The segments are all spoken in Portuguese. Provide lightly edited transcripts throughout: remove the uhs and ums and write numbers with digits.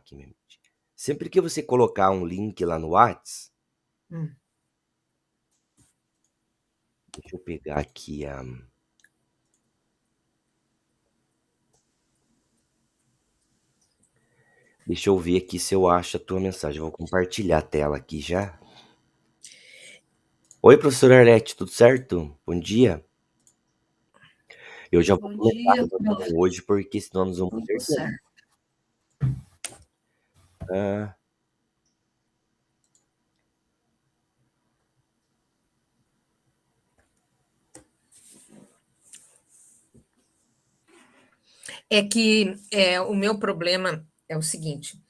aqui, minha mente. Sempre que você colocar um link lá no Whats, deixa eu pegar aqui a... Deixa eu ver aqui se eu acho a tua mensagem. Eu vou compartilhar a tela aqui já. Oi, professora Arlete, tudo certo? Bom dia. Eu já vou Bom começar a dia, reunião prof. hoje, porque senão nós vamos Tudo perder. certo. Ah, É que o meu problema é o seguinte: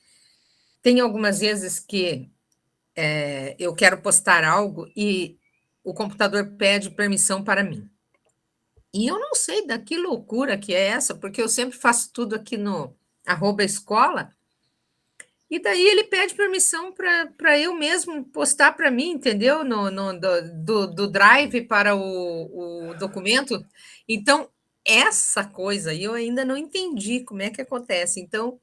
tem algumas vezes que eu quero postar algo e o computador pede permissão para mim. E eu não sei da que loucura que é essa, porque eu sempre faço tudo aqui no @escola, e daí ele pede permissão para eu mesmo postar para mim, entendeu? Do Drive para o documento. Então, essa coisa aí eu ainda não entendi como é que acontece. Então,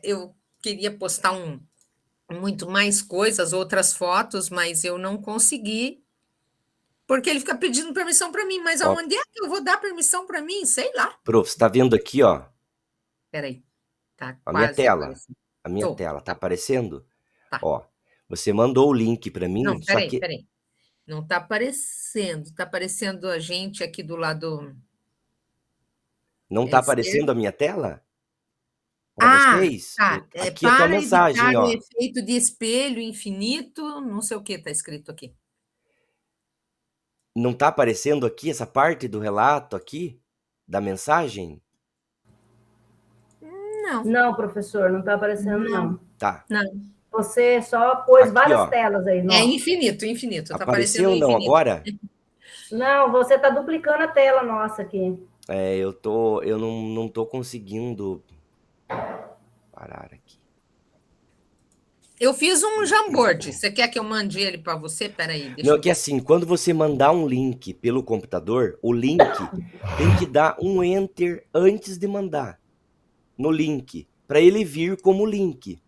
eu queria postar muito mais coisas, outras fotos, mas eu não consegui, porque ele fica pedindo permissão para mim. Mas ó, aonde é que eu vou dar permissão para mim? Sei lá. prof, você tá vendo aqui, ó, Espera aí, tá a minha quase tela. aparecendo. A minha Tô, tela, tá tá, aparecendo? tá. Ó, você mandou o link para mim, Não, só espera aí, que espera aí. Não está aparecendo. Está aparecendo a gente aqui do lado não tá aparecendo esquerdo. a minha tela para Ah, vocês? tá. Aqui é a tua Para evitar mensagem, o ó. efeito de espelho infinito, não sei o que está escrito aqui. Não tá aparecendo aqui essa parte do relato aqui da mensagem? Não, Não, professor, não está aparecendo, não, não. Tá. não. Você só pôs Aqui, várias ó. telas aí, É não. infinito, infinito. Está aparecendo Apareceu não infinito. agora? Não, você está duplicando a tela nossa aqui. É, eu não tô conseguindo parar aqui. Eu fiz um Jamboard. Você quer que eu mande ele para você? Peraí, Não, deixa é eu que ver se. assim, quando você mandar um link pelo computador, o link tem que dar um enter antes de mandar no link, para ele vir como link.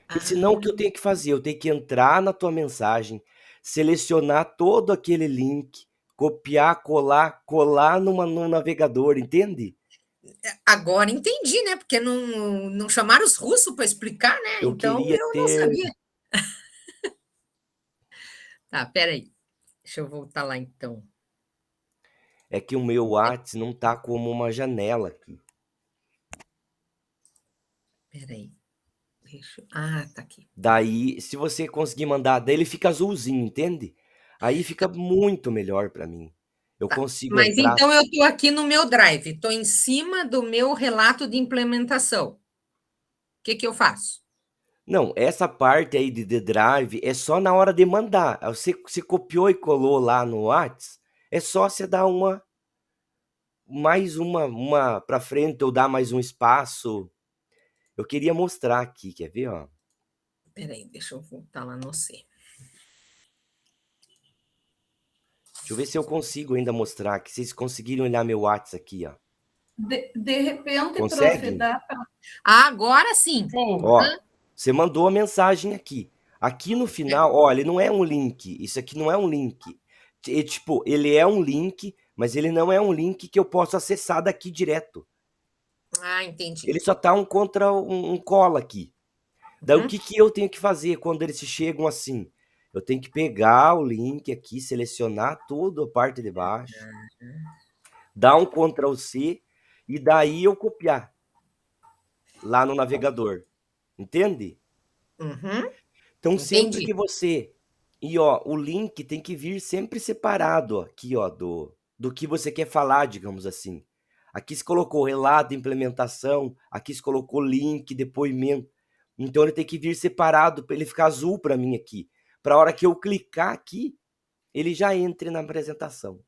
Porque senão o que eu Ah, tenho que fazer? Eu tenho que entrar na tua mensagem, selecionar todo aquele link, copiar, colar no navegador, entende? agora entendi, né? Porque não chamaram os russos para explicar, né? Eu Então queria eu não ter. sabia. Tá, peraí. Deixa eu voltar lá então. É que o meu Whats não tá como uma janela aqui. Peraí. Ah, tá aqui. Daí, se você conseguir mandar, daí ele fica azulzinho, entende? Aí fica muito melhor para mim. Eu Tá. consigo Mas entrar. então eu estou aqui no meu Drive, estou em cima do meu relato de implementação. O que eu faço? Não, essa parte aí de The Drive é só na hora de mandar. Você copiou e colou lá no Whats, é só você dar mais uma para frente ou dar mais um espaço. Eu queria mostrar aqui, quer ver, ó? Peraí, deixa eu voltar lá no C. Deixa eu ver se eu consigo ainda mostrar aqui. Vocês conseguiram olhar meu Whats aqui, ó? De repente, prof, Conseguem? dá para. Agora sim. Sim. Ó, você mandou a mensagem aqui. Aqui no final, ó, ele não é um link. Isso aqui não é um link. Tipo, ele é um link, mas ele não é um link que eu posso acessar daqui direto. Ah, entendi. Ele só tá um contra um cola aqui. Daí o Uhum. que eu tenho que fazer quando eles chegam assim? Eu tenho que pegar o link aqui, selecionar tudo a parte de baixo, dar um Ctrl C e daí eu copiar lá no navegador. Entende? Uhum. Então sempre Entendi. que você e ó, o link tem que vir sempre separado ó, aqui, ó, do que você quer falar, digamos assim. Aqui se colocou relato, implementação, aqui se colocou link, depoimento. Então ele tem que vir separado para ele ficar azul para mim aqui. Para a hora que eu clicar aqui, ele já entre na apresentação.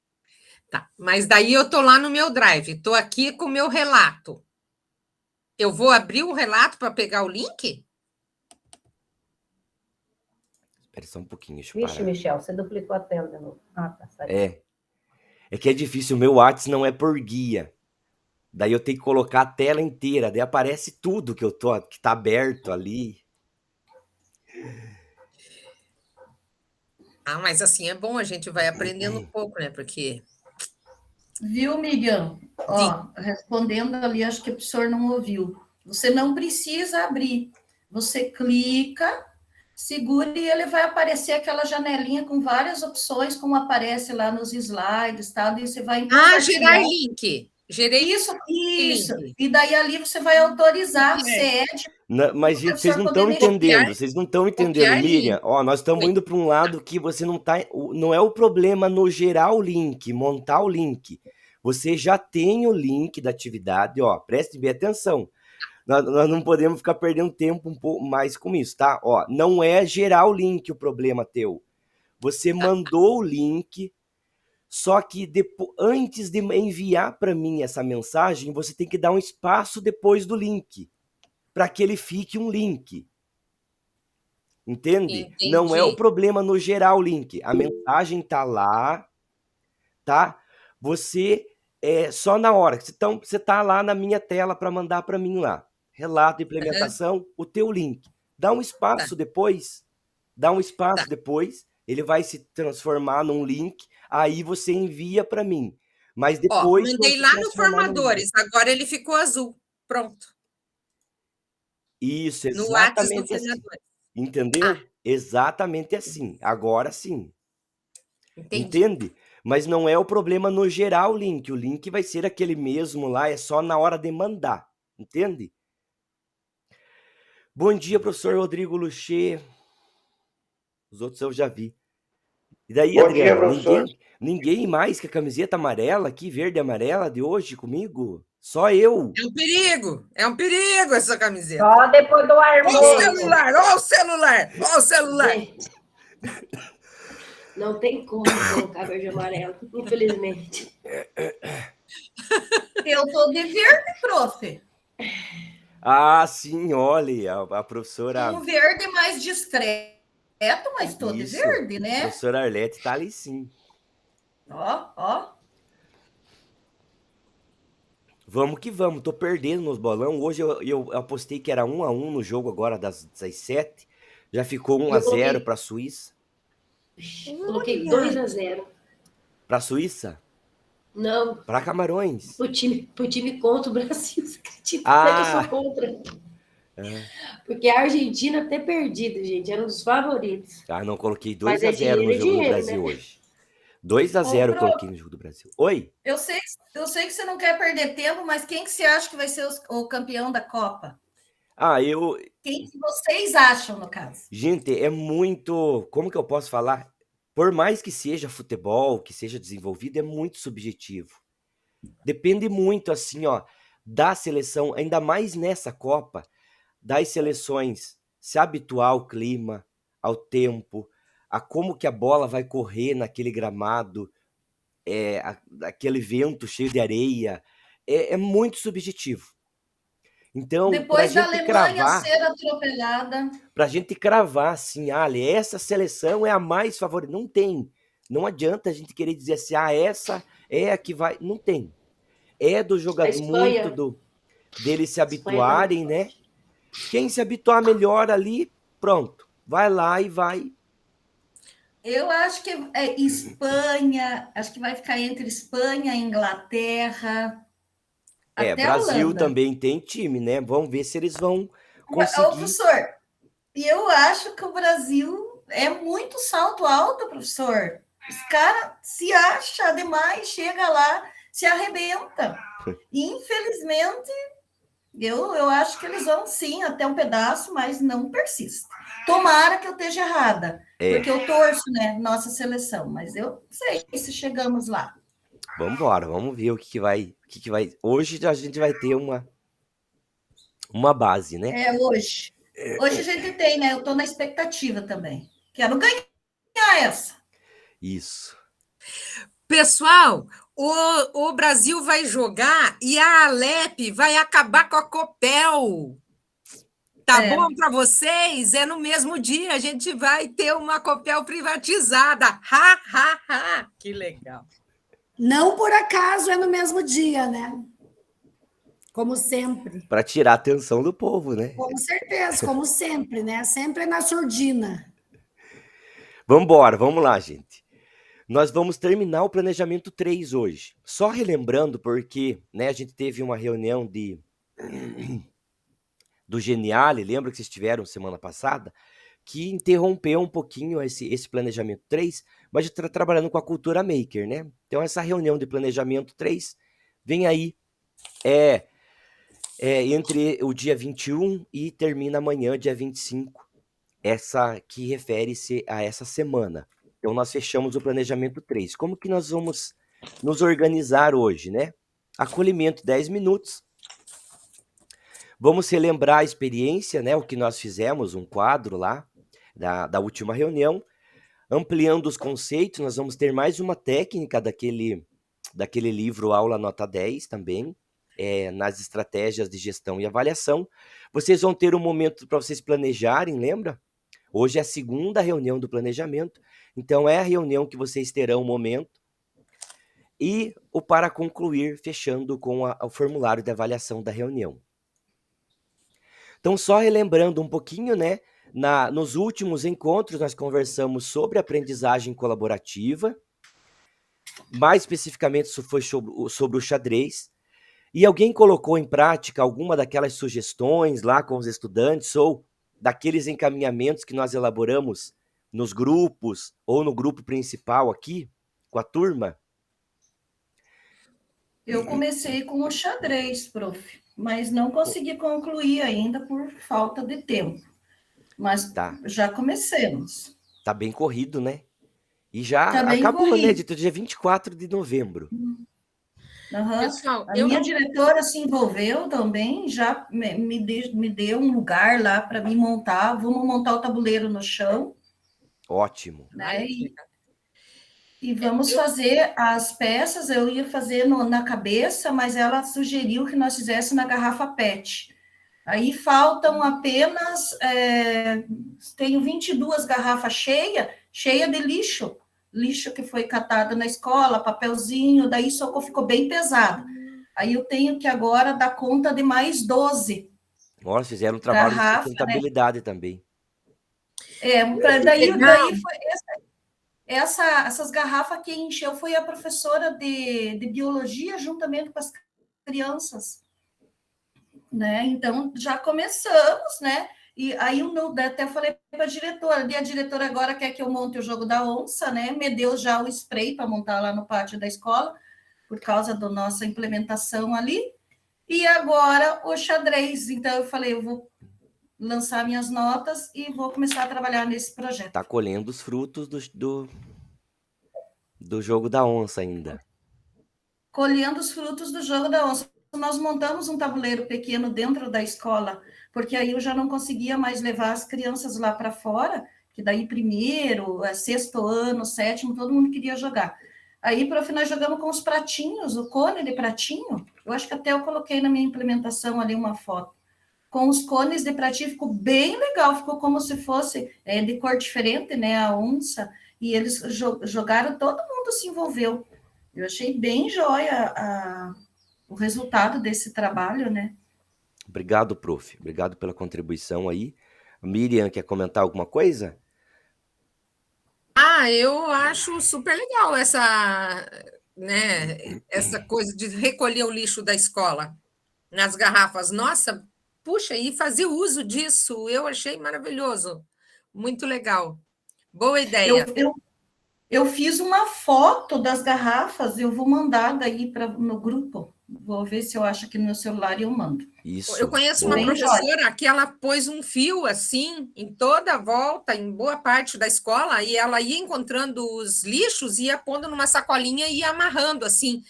Tá. Mas daí eu tô lá no meu Drive, tô aqui com o meu relato. Eu vou abrir o relato para pegar o link? Espera só um pouquinho, deixa eu Vixe, parar. Michel, você duplicou a tela de novo. Ah, tá, saiu. É que é difícil, o meu Whats não é por guia. Daí eu tenho que colocar a tela inteira, daí aparece tudo que que tá aberto ali. Ah, mas assim é bom, a gente vai aprendendo um pouco, né? Porque. Viu, Miguel? Ó, respondendo ali, acho que o professor não ouviu. Você não precisa abrir. Você clica, segura e ele vai aparecer aquela janelinha com várias opções, como aparece lá nos slides, tá? E você vai Gerar link. Gerei Isso. link. E daí ali você vai autorizar, você Mas, gente, vocês não estão entendendo. Vocês não estão entendendo, Miriam. Ó, nós estamos indo para um lado que você não tá. Não é o problema no gerar o link, montar o link. Você já tem o link da atividade, ó. Preste bem atenção. Nós não podemos ficar perdendo tempo um pouco mais com isso, tá? Ó, não é gerar o link o problema teu. Você mandou o link, só que depois, antes de enviar para mim essa mensagem, você tem que dar um espaço depois do link, para que ele fique um link. Entende? Entendi. Não é o problema no gerar o link. A mensagem tá lá, tá? Você só na hora. Então, você tá lá na minha tela para mandar para mim lá. Relato de implementação, o teu link. Dá um espaço depois. Dá um espaço depois. Ele vai se transformar num link. Aí você envia para mim. Mas depois. Mandei lá no Formadores. Agora ele ficou azul. Pronto. Isso, exatamente assim. Entendeu? Exatamente assim. Agora sim. Entendi. Entende? Mas não é o problema no gerar o link. O link vai ser aquele mesmo lá, é só na hora de mandar. Entende? Bom dia, professor Rodrigo Luché. Os outros eu já vi. E daí, Bom Adriano, dia, professor. ninguém mais que a camiseta amarela aqui, verde e amarela de hoje comigo? Só eu. É um perigo essa camiseta. Só depois do almoço. Ó o celular. Gente, não tem como colocar verde e amarelo, infelizmente. Eu tô de verde, prof. Ah, sim, olha, a professora... Um verde mais discreto, mas tô de verde, né? A professora Arlete tá ali sim. Ó. Vamos que vamos, tô perdendo nos bolão. Hoje eu apostei que era 1-1 no jogo agora das 7. Já ficou 1-0 para a Suíça. Coloquei 2-0. Para a Suíça? Não. Para Camarões. Pro time contra o Brasil. Você acredita que eu sou contra? Porque a Argentina ter perdido, gente, era um dos favoritos. Ah, não, coloquei 2-0 no jogo do Brasil hoje. 2-0 eu coloquei no jogo do Brasil. Oi? Eu sei que você não quer perder tempo, mas quem que você acha que vai ser o campeão da Copa? Quem que vocês acham, no caso? Gente, é muito... Como que eu posso falar? Por mais que seja futebol, que seja desenvolvido, é muito subjetivo. Depende muito, assim, ó, da seleção, ainda mais nessa Copa, das seleções se habituar ao clima, ao tempo, a como que a bola vai correr naquele gramado, aquele vento cheio de areia, é muito subjetivo. Então, depois da Alemanha ser atropelada, pra gente cravar assim, essa seleção é a mais favorita, não tem. Não adianta a gente querer dizer assim, essa é a que vai, não tem. É do jogador muito deles se habituarem, né? Quem se habituar melhor ali, pronto, vai lá e vai. Eu acho que é Espanha, acho que vai ficar entre Espanha e Inglaterra. Até Brasil também tem time, né? Vamos ver se eles vão conseguir. Ô, professor, e eu acho que o Brasil é muito salto alto, professor. Os caras se acham demais, chega lá, se arrebenta. E, infelizmente, eu acho que eles vão sim até um pedaço, mas não persista. Tomara que eu esteja errada, porque eu torço, né, nossa seleção, mas eu não sei se chegamos lá. Vamos embora, vamos ver o que vai. Hoje a gente vai ter uma base, né? Hoje. Hoje a gente tem, né? Eu estou na expectativa também. Quero ganhar essa. Isso. Pessoal, o Brasil vai jogar e a Alep vai acabar com a Copel. Tá bom para vocês? É no mesmo dia, a gente vai ter uma Copel privatizada. Que legal. Não por acaso é no mesmo dia, né? Como sempre. Para tirar a atenção do povo, né? Com certeza, como sempre, né? Sempre na surdina. Vamos lá, gente. Nós vamos terminar o planejamento 3 hoje. Só relembrando, porque né, a gente teve uma reunião do Geniale, lembra que vocês tiveram semana passada? Que interrompeu um pouquinho esse planejamento 3, mas a gente está trabalhando com a cultura maker, né? Então, essa reunião de planejamento 3 vem aí entre o dia 21 e termina amanhã, dia 25, essa que refere-se a essa semana. Então, nós fechamos o planejamento 3. Como que nós vamos nos organizar hoje, né? Acolhimento 10 minutos. Vamos relembrar a experiência, né? O que nós fizemos, um quadro lá da última reunião. Ampliando os conceitos, nós vamos ter mais uma técnica daquele livro Aula Nota 10 também, nas estratégias de gestão e avaliação. Vocês vão ter um momento para vocês planejarem, lembra? Hoje é a segunda reunião do planejamento, então é a reunião que vocês terão um momento. E o para concluir, fechando com o formulário de avaliação da reunião. Então, só relembrando um pouquinho, né? Nos últimos encontros, nós conversamos sobre aprendizagem colaborativa. Mais especificamente, isso foi sobre o xadrez. E alguém colocou em prática alguma daquelas sugestões lá com os estudantes ou daqueles encaminhamentos que nós elaboramos nos grupos ou no grupo principal aqui, com a turma? Eu comecei com o xadrez, prof, mas não consegui concluir ainda por falta de tempo. Mas já comecemos. Tá bem corrido, né? E já Tá bem acabou, corrido. né? De dia 24 de novembro. Pessoal, a minha diretora se envolveu também, já me deu um lugar lá para me montar. Vamos montar o tabuleiro no chão. Ótimo. Né? E vamos fazer as peças. Eu ia fazer na cabeça, mas ela sugeriu que nós fizéssemos na garrafa PET. Aí faltam apenas, tenho 22 garrafas cheias de lixo que foi catado na escola, papelzinho, daí ficou bem pesado. Aí eu tenho que agora dar conta de mais 12. Nossa, fizeram um trabalho de sustentabilidade, né? Também. Daí foi essas garrafas que encheu foi a professora de biologia juntamente com as crianças. Né? Então, já começamos, né? E aí eu até falei para a diretora, e a diretora agora quer que eu monte o jogo da onça, né? Me deu já o spray para montar lá no pátio da escola, por causa da nossa implementação ali. E agora o xadrez. Então, eu falei, eu vou lançar minhas notas e vou começar a trabalhar nesse projeto. Está colhendo os frutos do jogo da onça ainda. Colhendo os frutos do jogo da onça. Nós montamos um tabuleiro pequeno dentro da escola, porque aí eu já não conseguia mais levar as crianças lá para fora, que daí primeiro, sexto ano, sétimo, todo mundo queria jogar. Aí, prof, nós jogamos com os pratinhos, o cone de pratinho, eu acho que até eu coloquei na minha implementação ali uma foto, com os cones de pratinho, ficou bem legal, ficou como se fosse de cor diferente, né, a onça, e eles jogaram, todo mundo se envolveu. Eu achei bem jóia o resultado desse trabalho, né? Obrigado, prof. Obrigado pela contribuição aí. Miriam, quer comentar alguma coisa? Eu acho super legal essa coisa de recolher o lixo da escola nas garrafas. Nossa, puxa, e fazer uso disso, eu achei maravilhoso. Muito legal. Boa ideia. Eu fiz uma foto das garrafas, eu vou mandar daí no grupo. Vou ver se eu acho aqui no meu celular e eu mando. Isso. Eu conheço uma professora que ela pôs um fio assim em toda a volta, em boa parte da escola, e ela ia encontrando os lixos, ia pondo numa sacolinha e ia amarrando assim,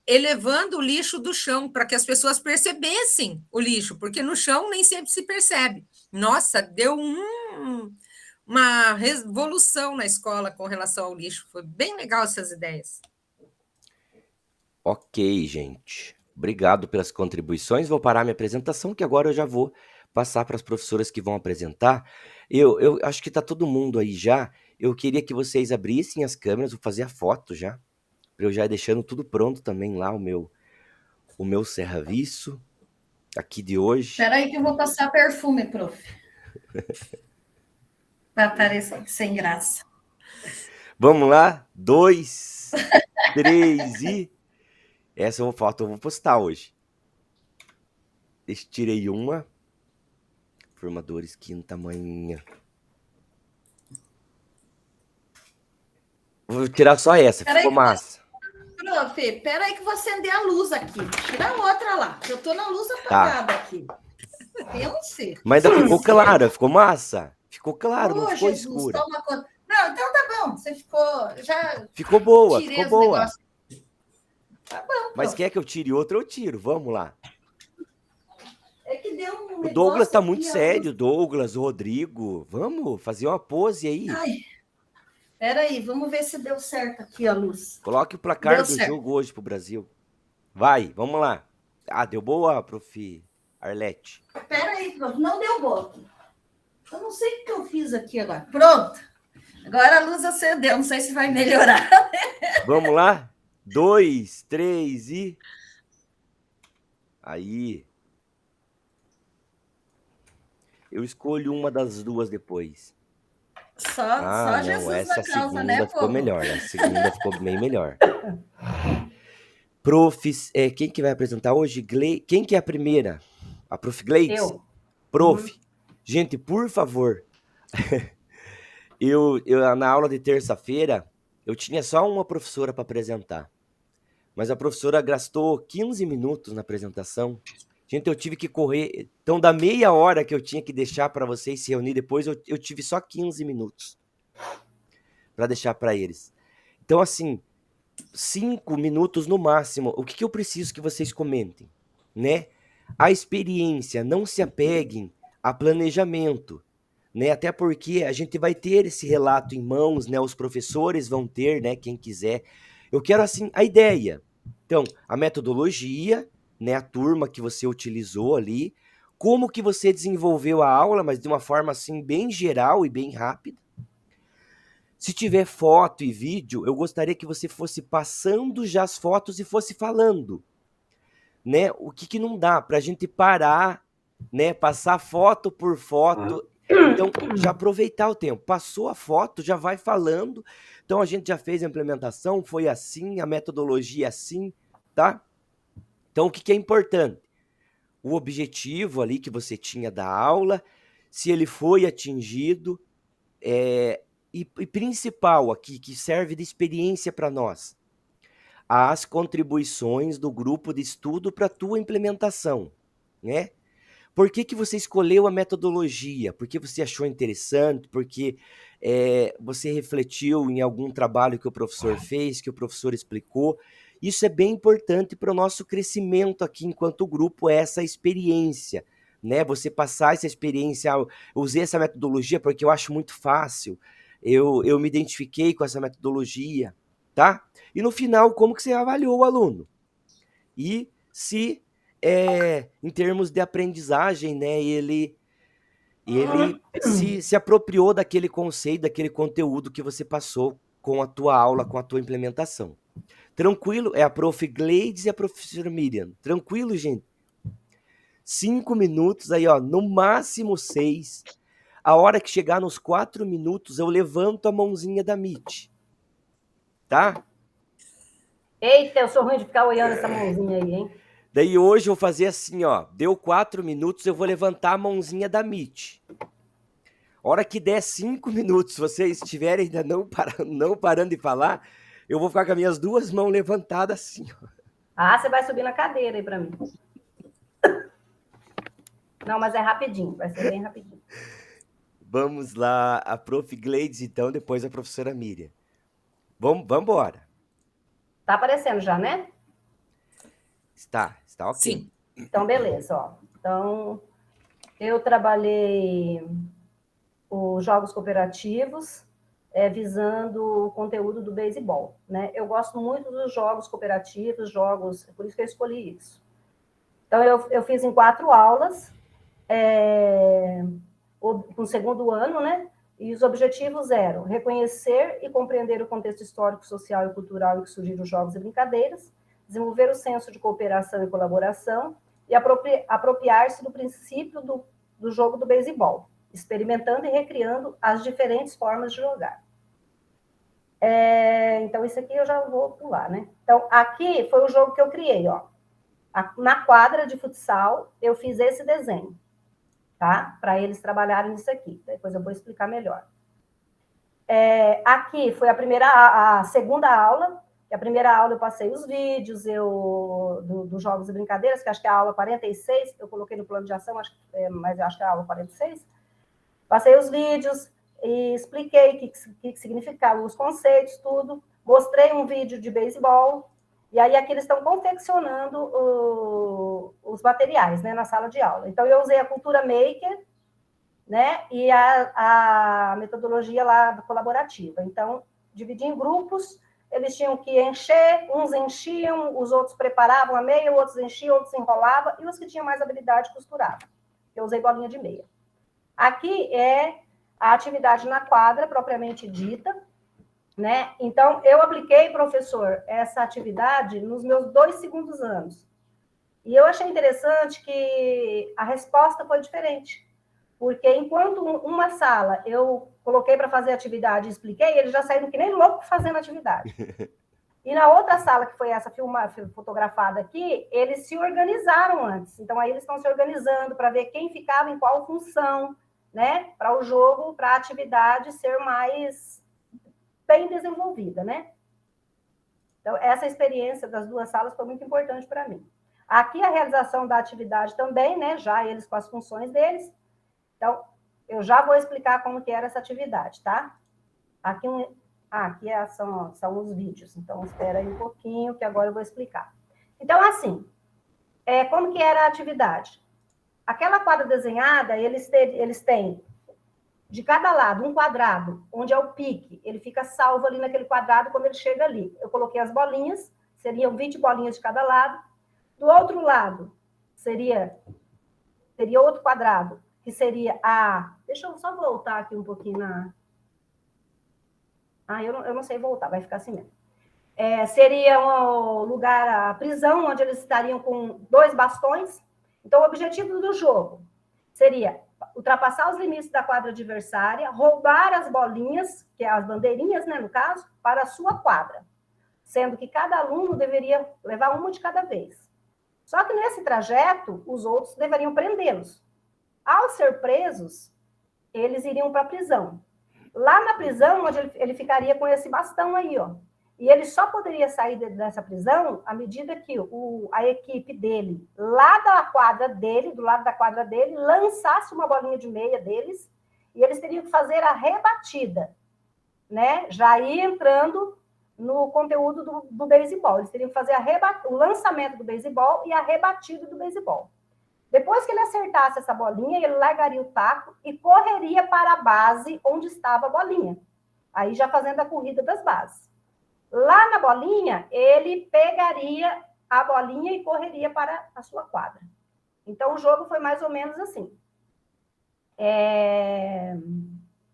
elevando o lixo do chão para que as pessoas percebessem o lixo, porque no chão nem sempre se percebe. Nossa, deu uma revolução na escola com relação ao lixo. Foi bem legal essas ideias. Ok, gente. Obrigado pelas contribuições. Vou parar minha apresentação, que agora eu já vou passar para as professoras que vão apresentar. Eu acho que está todo mundo aí já. Eu queria que vocês abrissem as câmeras, vou fazer a foto já, para eu já ir deixando tudo pronto também lá, o meu serviço. aqui de hoje. Espera aí que eu vou passar perfume, prof. Para parecer sem graça. Vamos lá? 2, 3 e... Essa eu vou postar hoje. Tirei uma. Formadores, quinta manhã. Vou tirar só essa, ficou massa. Prof, pera aí que eu vou acender a luz aqui. Tira a outra lá, que eu tô na luz apagada aqui. Pense. Mas ainda ficou claro, ficou massa. Ficou claro, não ficou Jesus, escura. toma conta. Não, então tá bom. Você ficou... Já ficou boa, tirei ficou boa. negócios. Tá bom, Mas prof. quer que eu tire outra, eu tiro. Vamos lá. É que deu um O Douglas tá negócio muito aqui, sério, Douglas, o Rodrigo. Vamos fazer uma pose aí. Ai, peraí, vamos ver se deu certo aqui a luz. Coloque o placar Deu do certo. jogo hoje pro Brasil. Vai, vamos lá. Ah, deu boa, prof. Arlete. Peraí, prof, não deu boa. Eu não sei o que eu fiz aqui agora. Pronto. Agora a luz acendeu, não sei se vai melhorar. Vamos lá? 2, 3 e... Aí. Eu escolho uma das duas depois. Só Jesus essa na causa, segunda né, ficou povo? melhor. A segunda ficou bem melhor. Profs, quem que vai apresentar hoje? Quem que é a primeira? A prof. Gleides? Eu. Prof, gente, por favor. eu na aula de terça-feira, eu tinha só uma professora para apresentar. Mas a professora gastou 15 minutos na apresentação. Gente, eu tive que correr. Então, da meia hora que eu tinha que deixar para vocês se reunir depois, eu tive só 15 minutos para deixar para eles. Então, assim, 5 minutos no máximo. O que eu preciso que vocês comentem, né? A experiência, não se apeguem a planejamento, né? Até porque a gente vai ter esse relato em mãos, né? Os professores vão ter, né? Quem quiser. Eu quero, assim, a ideia. Então, a metodologia, né? A turma que você utilizou ali, como que você desenvolveu a aula, mas de uma forma, assim, bem geral e bem rápida. Se tiver foto e vídeo, eu gostaria que você fosse passando já as fotos e fosse falando, né? O que não dá para a gente parar, né? Passar foto por foto. Então, já aproveitar o tempo. Passou a foto, já vai falando. Então, a gente já fez a implementação, foi assim, a metodologia é assim, tá? Então, o que é importante? O objetivo ali que você tinha da aula, se ele foi atingido, e principal aqui, que serve de experiência para nós, as contribuições do grupo de estudo para a tua implementação, né? Por que você escolheu a metodologia? Porque você achou interessante? Porque você refletiu em algum trabalho que o professor fez, que o professor explicou? Isso é bem importante para o nosso crescimento aqui enquanto grupo, essa experiência, né? Você passar essa experiência, eu usei essa metodologia porque eu acho muito fácil, eu me identifiquei com essa metodologia, tá? E no final, como que você avaliou o aluno? E se, em termos de aprendizagem, né, ele se apropriou daquele conceito, daquele conteúdo que você passou com a tua aula, com a tua implementação. Tranquilo? É a prof. Gleides e a professora Miriam. Tranquilo, gente? 5 minutos aí, ó, no máximo 6. A hora que chegar nos 4 minutos, eu levanto a mãozinha da Meet. Tá? Eita, eu sou ruim de ficar olhando essa mãozinha aí, hein? Daí hoje eu vou fazer assim, ó. Deu 4 minutos, eu vou levantar a mãozinha da Meet. Hora que der 5 minutos, se vocês estiverem ainda não parando de falar, eu vou ficar com as minhas 2 mãos levantadas assim, ó. Ah, você vai subir na cadeira aí para mim. Não, mas é rapidinho, vai ser bem rapidinho. Vamos lá, a prof. Gleides, então, depois a professora Miriam. Vamos embora. Tá aparecendo já, né? Está ok. Sim. Então, beleza, ó. Então, eu trabalhei os jogos cooperativos, visando o conteúdo do beisebol, né? Eu gosto muito dos jogos cooperativos, por isso que eu escolhi isso. Então, eu fiz em 4 aulas, no segundo ano, né? E os objetivos eram reconhecer e compreender o contexto histórico, social e cultural em que surgiram os jogos e brincadeiras, desenvolver o senso de cooperação e colaboração, e apropriar-se do princípio do jogo do beisebol, experimentando e recriando as diferentes formas de jogar. Então, isso aqui eu já vou pular, né? Então, aqui foi o jogo que eu criei, ó. Na quadra de futsal, eu fiz esse desenho, tá? Para eles trabalharem nisso aqui. Depois eu vou explicar melhor. Aqui foi a segunda aula. A primeira aula eu passei os vídeos dos Jogos e Brincadeiras, que acho que é a aula 46, eu coloquei no plano de ação, mas eu acho que é a aula 46. Passei os vídeos e expliquei o que significava, os conceitos, tudo. Mostrei um vídeo de beisebol, e aí aqui eles estão confeccionando os materiais, né, na sala de aula. Então, eu usei a Cultura Maker, né, e a metodologia lá colaborativa. Então, dividi em grupos, eles tinham que encher, uns enchiam, os outros preparavam a meia, outros enchiam, outros enrolavam, e os que tinham mais habilidade costuravam. Eu usei bolinha de meia. Aqui é a atividade na quadra, propriamente dita, né? Então, eu apliquei, professor, essa atividade nos meus 2 segundos anos. E eu achei interessante que a resposta foi diferente. Porque enquanto uma sala eu coloquei para fazer atividade e expliquei, eles já saíram que nem louco fazendo atividade. E na outra sala, que foi essa fotografada aqui, eles se organizaram antes. Então, aí eles estão se organizando para ver quem ficava em qual função, né? Para o jogo, para a atividade ser mais bem desenvolvida, né? Então, essa experiência das 2 salas foi muito importante para mim. Aqui a realização da atividade também, né? Já eles com as funções deles. Então, eu já vou explicar como que era essa atividade, tá? Aqui, são os vídeos. Então, espera aí um pouquinho, que agora eu vou explicar. Então, assim, como que era a atividade? Aquela quadra desenhada, eles têm de cada lado um quadrado, onde é o pique. Ele fica salvo ali naquele quadrado quando ele chega ali. Eu coloquei as bolinhas, seriam 20 bolinhas de cada lado. Do outro lado, seria outro quadrado, que seria Deixa eu só voltar aqui um pouquinho eu não sei voltar, vai ficar assim mesmo. Seria um lugar, a prisão, onde eles estariam com 2 bastões. Então, o objetivo do jogo seria ultrapassar os limites da quadra adversária, roubar as bolinhas, que é as bandeirinhas, né, no caso, para a sua quadra, sendo que cada aluno deveria levar uma de cada vez. Só que nesse trajeto, os outros deveriam prendê-los. Ao ser presos, eles iriam para a prisão. Lá na prisão, onde ele ficaria com esse bastão aí, ó. E ele só poderia sair dessa prisão à medida que a equipe dele, lá da quadra dele, do lado da quadra dele, lançasse uma bolinha de meia deles, e eles teriam que fazer a rebatida, né? Já ia entrando no conteúdo do beisebol. Eles teriam que fazer o lançamento do beisebol e a rebatida do beisebol. Depois que ele acertasse essa bolinha, ele largaria o taco e correria para a base onde estava a bolinha. Aí já fazendo a corrida das bases. Lá na bolinha, ele pegaria a bolinha e correria para a sua quadra. Então, o jogo foi mais ou menos assim.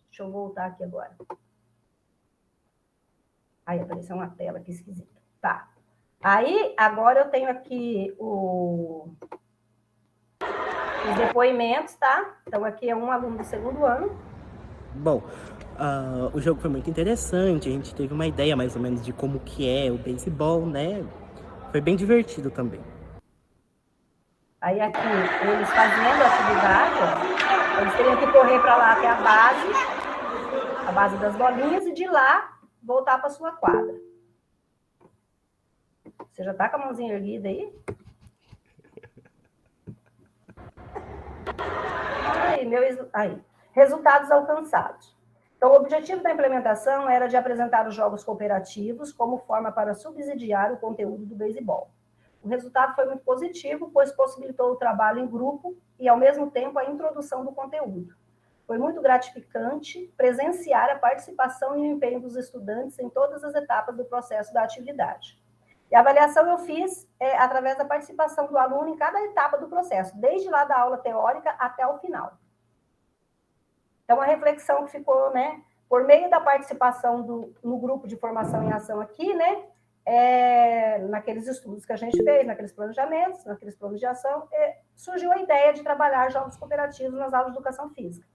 Deixa eu voltar aqui agora. Aí apareceu uma tela aqui esquisita. Tá. Aí, agora eu tenho aqui os depoimentos, tá? Então, aqui é um aluno do 2º ano. Bom, o jogo foi muito interessante, a gente teve uma ideia mais ou menos de como que é o beisebol, né? Foi bem divertido também. Aí aqui, eles fazendo a atividade, ó, eles teriam que correr para lá até a base das bolinhas, e de lá voltar para sua quadra. Você já está com a mãozinha erguida aí? Aí. Resultados alcançados. Então, o objetivo da implementação era de apresentar os jogos cooperativos como forma para subsidiar o conteúdo do beisebol. O resultado foi muito positivo, pois possibilitou o trabalho em grupo e, ao mesmo tempo, a introdução do conteúdo. Foi muito gratificante presenciar a participação e o empenho dos estudantes em todas as etapas do processo da atividade. E a avaliação eu fiz através da participação do aluno em cada etapa do processo, desde lá da aula teórica até o final. Então, a reflexão que ficou, né, por meio da participação no grupo de formação em ação aqui, né, naqueles estudos que a gente fez, naqueles planejamentos, naqueles planos de ação, surgiu a ideia de trabalhar jogos cooperativos nas aulas de educação física,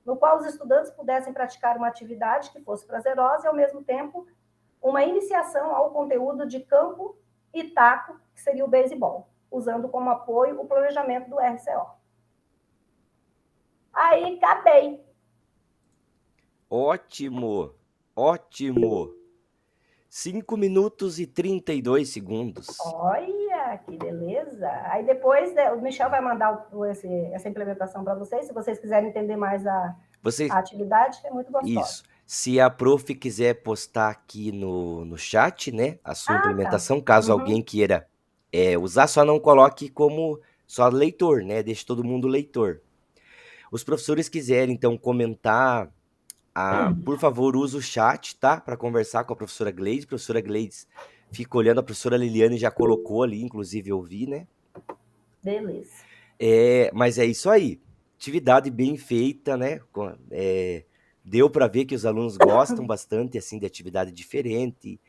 no qual os estudantes pudessem praticar uma atividade que fosse prazerosa e, ao mesmo tempo, uma iniciação ao conteúdo de campo e taco, que seria o beisebol, usando como apoio o planejamento do RCO. Aí, acabei. Ótimo, ótimo. 5 minutos e 32 segundos. Olha, que beleza. Aí depois o Michel vai mandar essa implementação para vocês, se vocês quiserem entender mais a atividade, é muito gostosa. Isso. Se a prof quiser postar aqui no chat, né, a sua implementação, caso alguém queira usar, só não coloque como só leitor, né, deixe todo mundo leitor. Os professores quiserem, então, comentar, por favor, use o chat, tá, para conversar com a professora Gleides. A professora Gleides fica olhando, a professora Liliane já colocou ali, inclusive eu vi, né? Beleza. Mas é isso aí. Atividade bem feita, né? Deu para ver que os alunos gostam bastante assim de atividade diferente.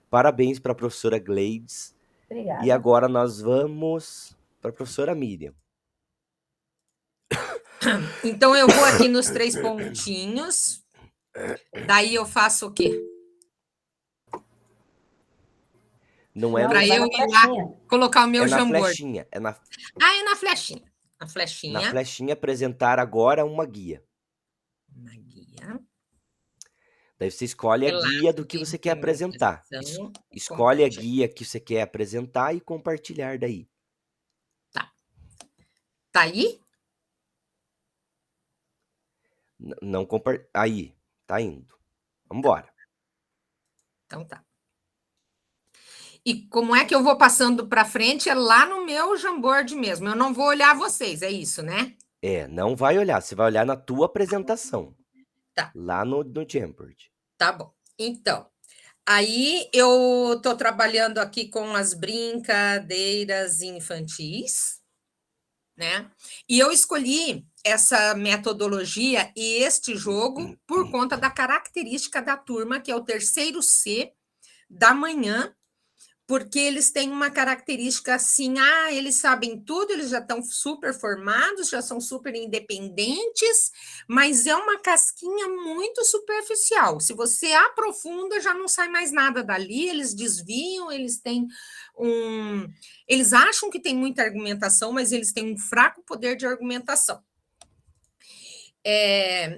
Parabéns para a professora Gleides. Obrigada. E agora nós vamos para a professora Miriam. Então eu vou aqui nos 3 pontinhos. Daí eu faço o quê? Não é para eu ir lá colocar o meu Jamboard. Flechinha. É na flechinha. Na flechinha apresentar agora uma guia. Uma guia. Daí você escolhe a guia do que você quer apresentar. Escolhe a guia que você quer apresentar e compartilhar daí. Tá. Tá aí? Não compartilha. Aí, tá indo. Vamos embora. Então tá. E como é que eu vou passando para frente? É lá no meu Jamboard mesmo. Eu não vou olhar vocês, é isso, né? Não vai olhar. Você vai olhar na tua apresentação. Tá. Lá no Jamboard. Tá bom. Então, aí eu estou trabalhando aqui com as brincadeiras infantis, né? E eu escolhi essa metodologia e este jogo por conta da característica da turma, que é o terceiro C da manhã, porque eles têm uma característica assim, eles sabem tudo, eles já estão super formados, já são super independentes, mas é uma casquinha muito superficial. Se você aprofunda, já não sai mais nada dali, eles desviam, eles têm eles acham que tem muita argumentação, mas eles têm um fraco poder de argumentação.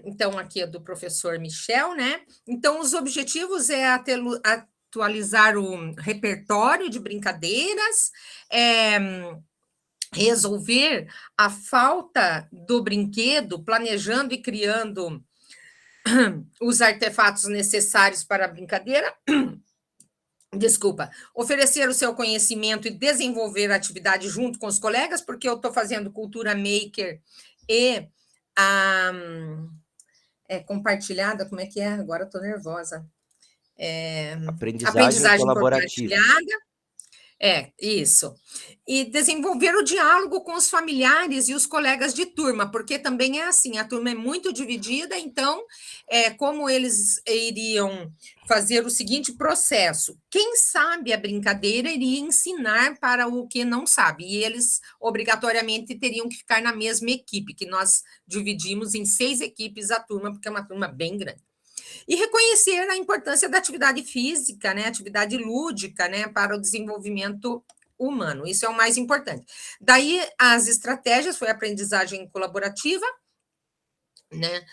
Então, aqui é do professor Michel, né? Então, os objetivos é atualizar o repertório de brincadeiras, resolver a falta do brinquedo, planejando e criando os artefatos necessários para a brincadeira. Desculpa, oferecer o seu conhecimento e desenvolver a atividade junto com os colegas, porque eu estou fazendo cultura maker e compartilhada, como é que é? Agora estou nervosa. Aprendizagem compartilhada. Isso. E desenvolver o diálogo com os familiares e os colegas de turma, porque também é assim, a turma é muito dividida, então, como eles iriam fazer o seguinte processo? Quem sabe a brincadeira iria ensinar para o que não sabe, e eles obrigatoriamente teriam que ficar na mesma equipe, que nós dividimos em 6 equipes a turma, porque é uma turma bem grande. E reconhecer a importância da atividade física, né, atividade lúdica, né, para o desenvolvimento humano. Isso é o mais importante. Daí, as estratégias foi a aprendizagem colaborativa, né,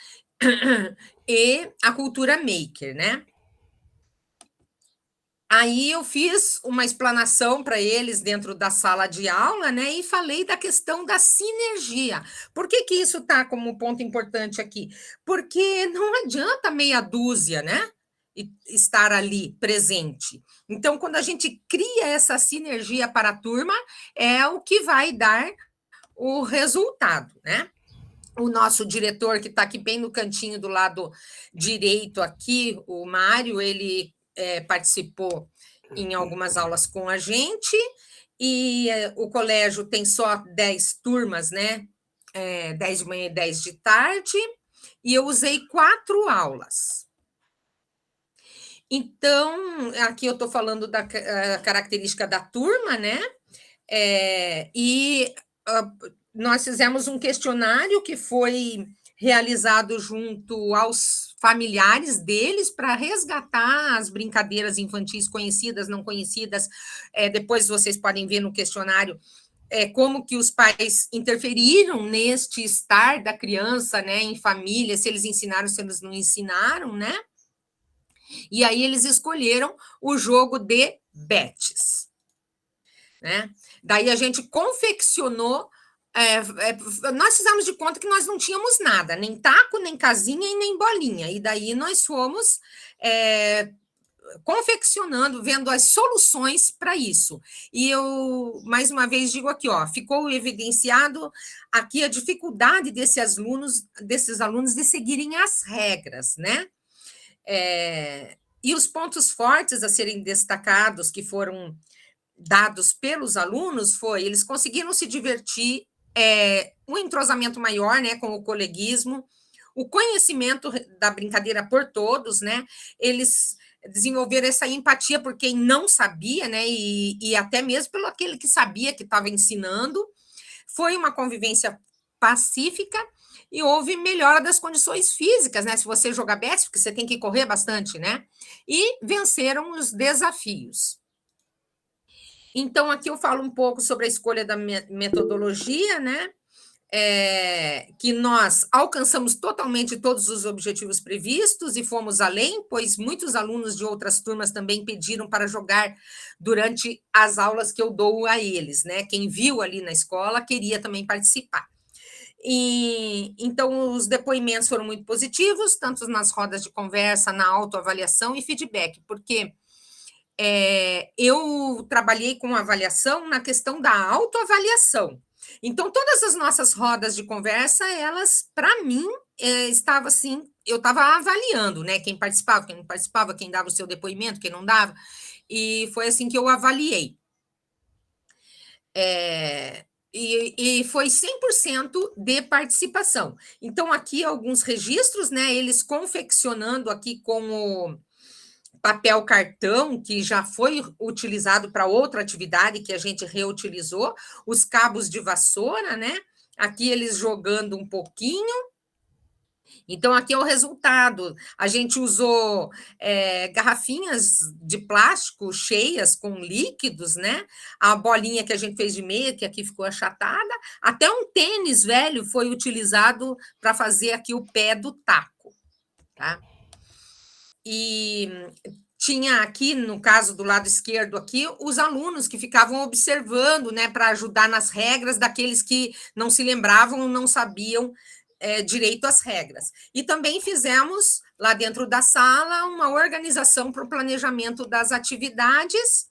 e a cultura maker, né. Aí eu fiz uma explanação para eles dentro da sala de aula, né, e falei da questão da sinergia. Por que isso está como ponto importante aqui? Porque não adianta meia dúzia, né, estar ali presente. Então, quando a gente cria essa sinergia para a turma, é o que vai dar o resultado, né? O nosso diretor, que está aqui bem no cantinho do lado direito aqui, o Mário, ele participou em algumas aulas com a gente, e o colégio tem só 10 turmas, né? 10 de manhã e 10 de tarde, e eu usei 4 aulas. Então, aqui eu estou falando da característica da turma, né? Nós fizemos um questionário que foi realizado junto aos familiares deles para resgatar as brincadeiras infantis conhecidas, não conhecidas. Depois vocês podem ver no questionário como que os pais interferiram neste estar da criança, né, em família, se eles ensinaram, se eles não ensinaram, né? E aí eles escolheram o jogo de bets, né? Daí a gente confeccionou, nós fizemos de conta que nós não tínhamos nada, nem taco, nem casinha e nem bolinha, e daí nós fomos confeccionando, vendo as soluções para isso. E eu, mais uma vez, digo aqui, ó, ficou evidenciado aqui a dificuldade desses alunos de seguirem as regras, né? E os pontos fortes a serem destacados, que foram dados pelos alunos, foi eles conseguiram se divertir, um entrosamento maior, né, com o coleguismo, o conhecimento da brincadeira por todos, né? Eles desenvolveram essa empatia por quem não sabia, né? E até mesmo pelo aquele que sabia que estava ensinando. Foi uma convivência pacífica e houve melhora das condições físicas, né? Se você jogar bets, porque você tem que correr bastante, né? E venceram os desafios. Então, aqui eu falo um pouco sobre a escolha da metodologia, né? Que nós alcançamos totalmente todos os objetivos previstos e fomos além, pois muitos alunos de outras turmas também pediram para jogar durante as aulas que eu dou a eles, né? Quem viu ali na escola queria também participar. Então, os depoimentos foram muito positivos, tanto nas rodas de conversa, na autoavaliação e feedback, porque eu trabalhei com avaliação na questão da autoavaliação. Então, todas as nossas rodas de conversa, elas, para mim, estava assim, eu estava avaliando, né? Quem participava, quem não participava, quem dava o seu depoimento, quem não dava, e foi assim que eu avaliei. E foi 100% de participação. Então, aqui alguns registros, né? Eles confeccionando aqui com o papel cartão, que já foi utilizado para outra atividade que a gente reutilizou, os cabos de vassoura, né? Aqui eles jogando um pouquinho. Então, aqui é o resultado. A gente usou garrafinhas de plástico cheias com líquidos, né? A bolinha que a gente fez de meia, que aqui ficou achatada. Até um tênis velho foi utilizado para fazer aqui o pé do taco, tá? E tinha aqui, no caso do lado esquerdo aqui, os alunos que ficavam observando, né, para ajudar nas regras daqueles que não se lembravam, não sabiam direito às regras. E também fizemos, lá dentro da sala, uma organização para o planejamento das atividades.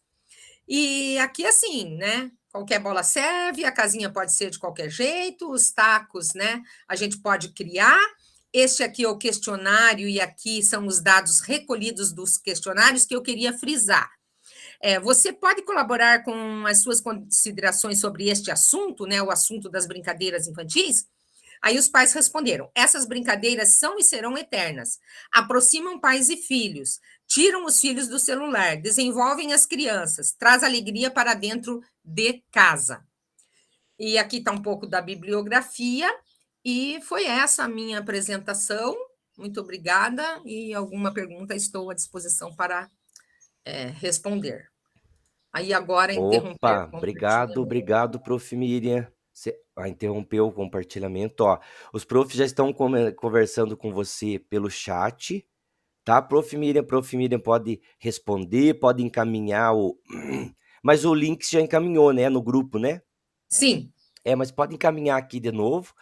E aqui, assim, né, qualquer bola serve, a casinha pode ser de qualquer jeito, os tacos, né, a gente pode criar. Este aqui é o questionário e aqui são os dados recolhidos dos questionários que eu queria frisar. Você pode colaborar com as suas considerações sobre este assunto, né, o assunto das brincadeiras infantis? Aí os pais responderam: essas brincadeiras são e serão eternas, aproximam pais e filhos, tiram os filhos do celular, desenvolvem as crianças, traz alegria para dentro de casa. E aqui está um pouco da bibliografia. E foi essa a minha apresentação. Muito obrigada. E alguma pergunta, estou à disposição para responder. Aí agora interromper o compartilhamento. Obrigado, prof. Miriam. Você interrompeu o compartilhamento. Ó, os profs já estão conversando com você pelo chat, tá? Prof. Miriam pode responder, pode encaminhar Mas o link já encaminhou, né? No grupo, né? Sim. Mas pode encaminhar aqui de novo,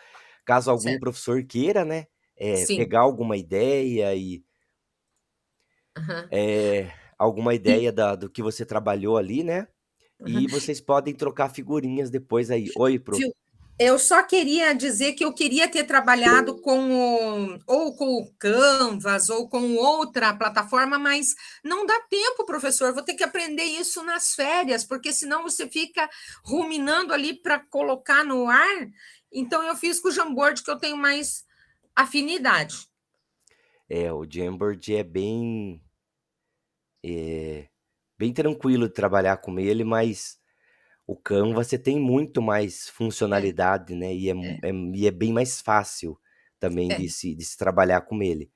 caso algum professor queira, né? Pegar alguma ideia e... alguma ideia do que você trabalhou ali, né? E vocês podem trocar figurinhas depois aí. Oi, prof. Eu só queria dizer que eu queria ter trabalhado com o Canvas ou com outra plataforma, mas não dá tempo, professor. Vou ter que aprender isso nas férias, porque senão você fica ruminando ali para colocar no ar. Então, eu fiz com o Jamboard, que eu tenho mais afinidade. O Jamboard é bem bem tranquilo de trabalhar com ele, mas o Canva você tem muito mais É, funcionalidade, né? E é, é bem mais fácil também é. de se trabalhar com ele.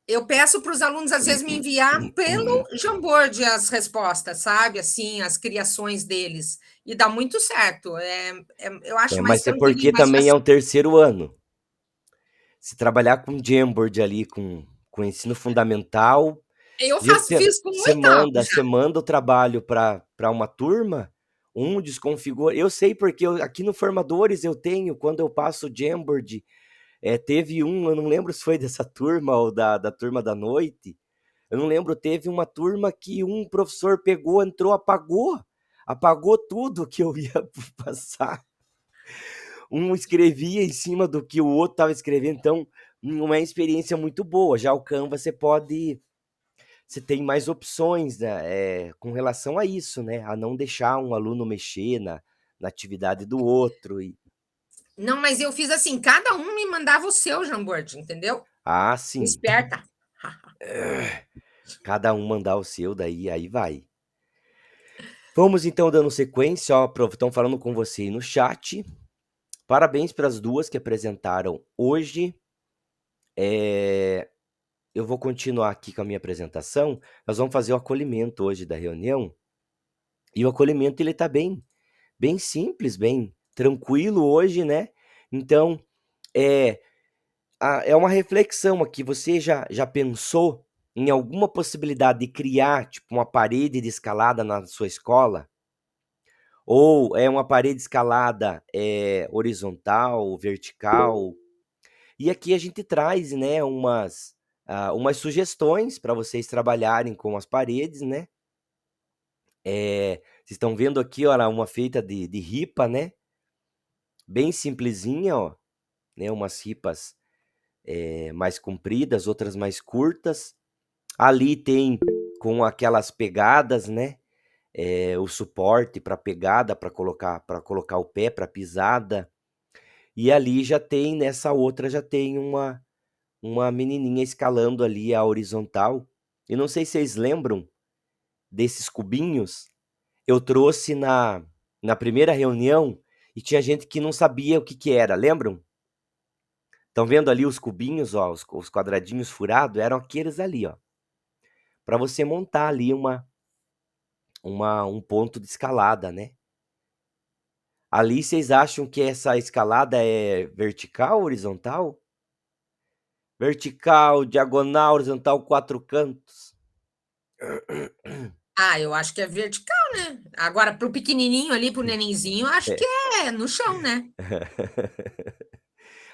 Eu peço para os alunos, às vezes, me enviar pelo Jamboard as respostas, sabe? Assim, as criações deles. E dá muito certo. Eu acho mais Mas é tranquilinho, porque mais também é fácil. o terceiro ano. Se trabalhar com Jamboard ali, com ensino fundamental, Eu às vezes fiz com o você oitavo manda, já. você manda o trabalho para uma turma, desconfigura. Eu sei porque aqui no Formadores eu tenho, quando eu passo o Jamboard, teve eu não lembro se foi dessa turma ou da turma da noite, eu não lembro, teve uma turma que um professor pegou, entrou, apagou tudo que eu ia passar. Um escrevia em cima do que o outro estava escrevendo, então não é uma experiência muito boa. Já o Canva você tem mais opções, né, com relação a isso, né? A não deixar um aluno mexer na atividade do outro. Não, mas eu fiz assim, cada um me mandava o seu Jamboard, entendeu? Ah, sim. Esperta. Cada um mandar o seu, daí aí vai. Vamos então dando sequência, ó, estão falando com você aí no chat. Parabéns para as duas que apresentaram hoje. Eu vou continuar aqui com a minha apresentação. Nós vamos fazer o acolhimento hoje da reunião. E o acolhimento ele tá bem simples, bem tranquilo hoje, né? Então, é, é uma reflexão aqui. Você já pensou em alguma possibilidade de criar, tipo, uma parede de escalada na sua escola? Ou é uma parede escalada horizontal, vertical? E aqui a gente traz, né, umas sugestões para vocês trabalharem com as paredes, né? Vocês estão vendo aqui, olha, uma feita de ripa, né? Bem simplesinha, ó, né? Umas ripas mais compridas, outras mais curtas. Ali tem com aquelas pegadas, né? O suporte para pegada, para colocar o pé, para pisada. E ali já tem, nessa outra já tem uma menininha escalando ali a horizontal. E não sei se vocês lembram desses cubinhos. Eu trouxe na primeira reunião e tinha gente que não sabia o que era, lembram? Estão vendo ali os cubinhos, ó, os quadradinhos furados? Eram aqueles ali, ó. Para você montar ali um ponto de escalada, né? Ali vocês acham que essa escalada é vertical ou horizontal? Vertical, diagonal, horizontal, 4 cantos. Ah, eu acho que é vertical, né? Agora, para o pequenininho ali, para o nenenzinho, acho que é no chão, né?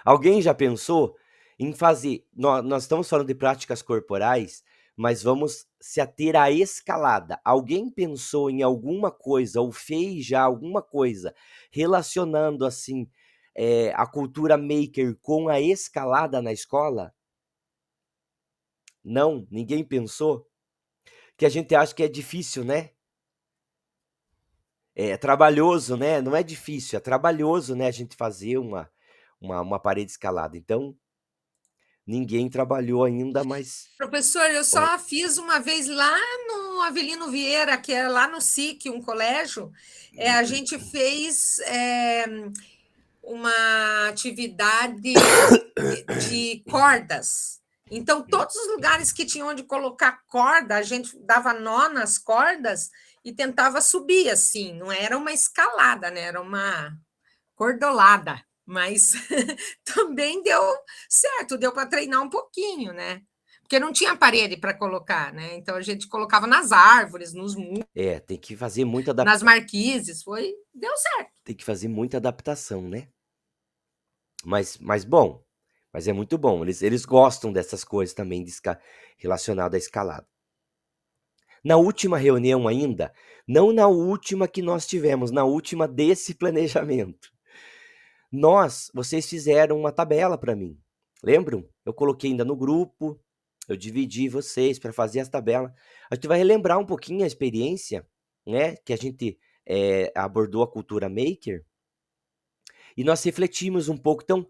Alguém já pensou em fazer? Nós estamos falando de práticas corporais, mas vamos se ater à escalada. Alguém pensou em alguma coisa ou fez já alguma coisa relacionando assim a cultura maker com a escalada na escola? Não? Ninguém pensou? Que a gente acha que é difícil, né? É trabalhoso, né? Não é difícil, é trabalhoso, né? A gente fazer uma parede escalada. Então, ninguém trabalhou ainda, mas. Professor, eu Oi. só fiz uma vez lá no Avelino Vieira, que é lá no SIC, um colégio. A gente fez uma atividade de cordas. Então, todos os lugares que tinham onde colocar corda, a gente dava nó nas cordas e tentava subir assim. Não era uma escalada, né? Era uma cordolada. Mas também deu certo, deu para treinar um pouquinho, né? Porque não tinha parede para colocar, né? Então a gente colocava nas árvores, nos muros, Tem que fazer muita nas marquises, deu certo. Tem que fazer muita adaptação, né? Mas bom, mas é muito bom. Eles gostam dessas coisas também relacionadas à escalada. Na última reunião ainda, não na última que nós tivemos, na última desse planejamento, vocês fizeram uma tabela para mim. Lembram? Eu coloquei ainda no grupo, eu dividi vocês para fazer as tabelas. A gente vai relembrar um pouquinho a experiência, né? Que a gente abordou a cultura maker. E nós refletimos um pouco. Então,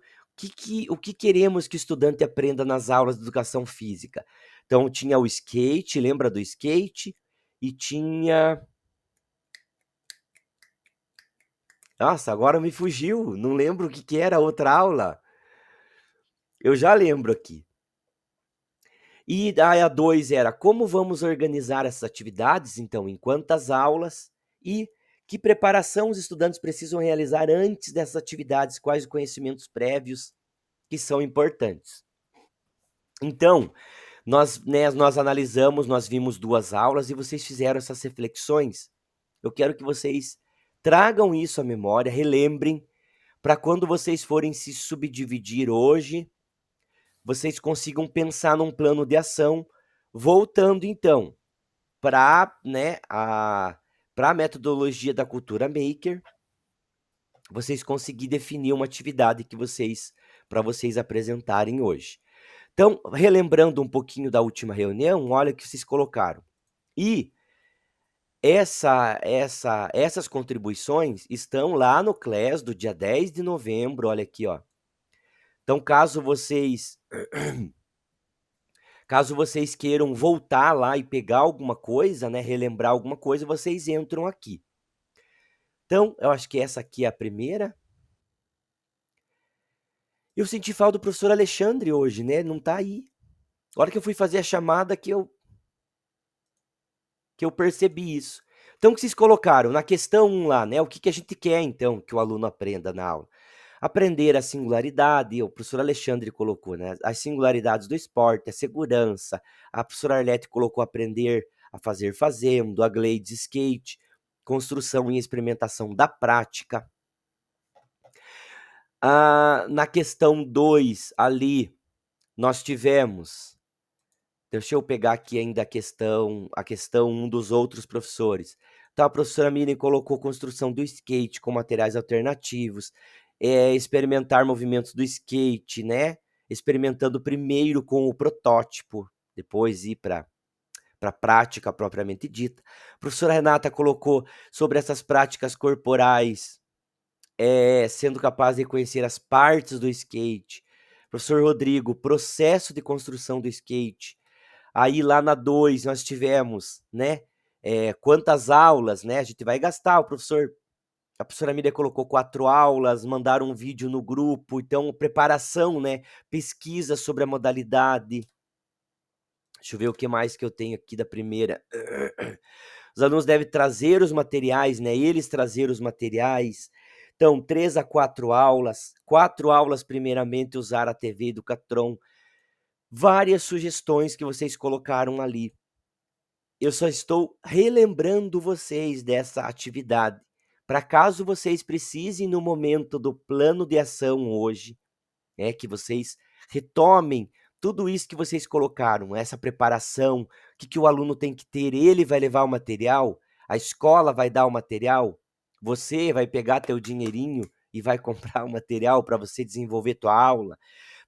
o que queremos que o estudante aprenda nas aulas de educação física? Então, tinha o skate, lembra do skate? E tinha... Nossa, agora me fugiu, não lembro o que era a outra aula. Eu já lembro aqui. E a 2 era como vamos organizar essas atividades, então, em quantas aulas e que preparação os estudantes precisam realizar antes dessas atividades, quais os conhecimentos prévios que são importantes. Então, nós analisamos, nós vimos 2 aulas e vocês fizeram essas reflexões. Eu quero que vocês tragam isso à memória, relembrem, para quando vocês forem se subdividir hoje, vocês consigam pensar num plano de ação, voltando então para a metodologia da cultura maker, vocês conseguirem definir uma atividade para vocês apresentarem hoje. Então, relembrando um pouquinho da última reunião, olha o que vocês colocaram. E essas contribuições estão lá no CLES do dia 10 de novembro, olha aqui, ó. Então, caso vocês queiram voltar lá e pegar alguma coisa, né, relembrar alguma coisa, vocês entram aqui. Então, eu acho que essa aqui é a primeira. Eu senti falta do professor Alexandre hoje, né? Não tá aí. A hora que eu fui fazer a chamada que eu percebi isso. Então, o que vocês colocaram na questão 1 lá, né? O que a gente quer, então, que o aluno aprenda na aula? Aprender a singularidade, o professor Alexandre colocou, né? As singularidades do esporte, a segurança. A professora Arlete colocou aprender a fazer fazendo, a Gleides skate, construção e experimentação da prática. Na questão 2, ali, nós tivemos... Deixa eu pegar aqui ainda a questão 1 dos outros professores. Então, a professora Miriam colocou construção do skate com materiais alternativos, experimentar movimentos do skate, né? Experimentando primeiro com o protótipo, depois ir para a prática propriamente dita. A professora Renata colocou sobre essas práticas corporais, sendo capaz de reconhecer as partes do skate. Professor Rodrigo, processo de construção do skate. Aí lá na 2 nós tivemos, né, quantas aulas, né, a gente vai gastar, a professora Miriam colocou 4 aulas, mandaram um vídeo no grupo, então preparação, né, pesquisa sobre a modalidade. Deixa eu ver o que mais que eu tenho aqui da primeira. Os alunos devem trazer os materiais, né, eles trazer os materiais. Então, 3 a 4 aulas, 4 aulas primeiramente usar a TV Educatron. Várias sugestões que vocês colocaram ali. Eu só estou relembrando vocês dessa atividade, para caso vocês precisem no momento do plano de ação hoje, que vocês retomem tudo isso que vocês colocaram, essa preparação, o que o aluno tem que ter, ele vai levar o material, a escola vai dar o material, você vai pegar teu dinheirinho e vai comprar o material para você desenvolver tua aula.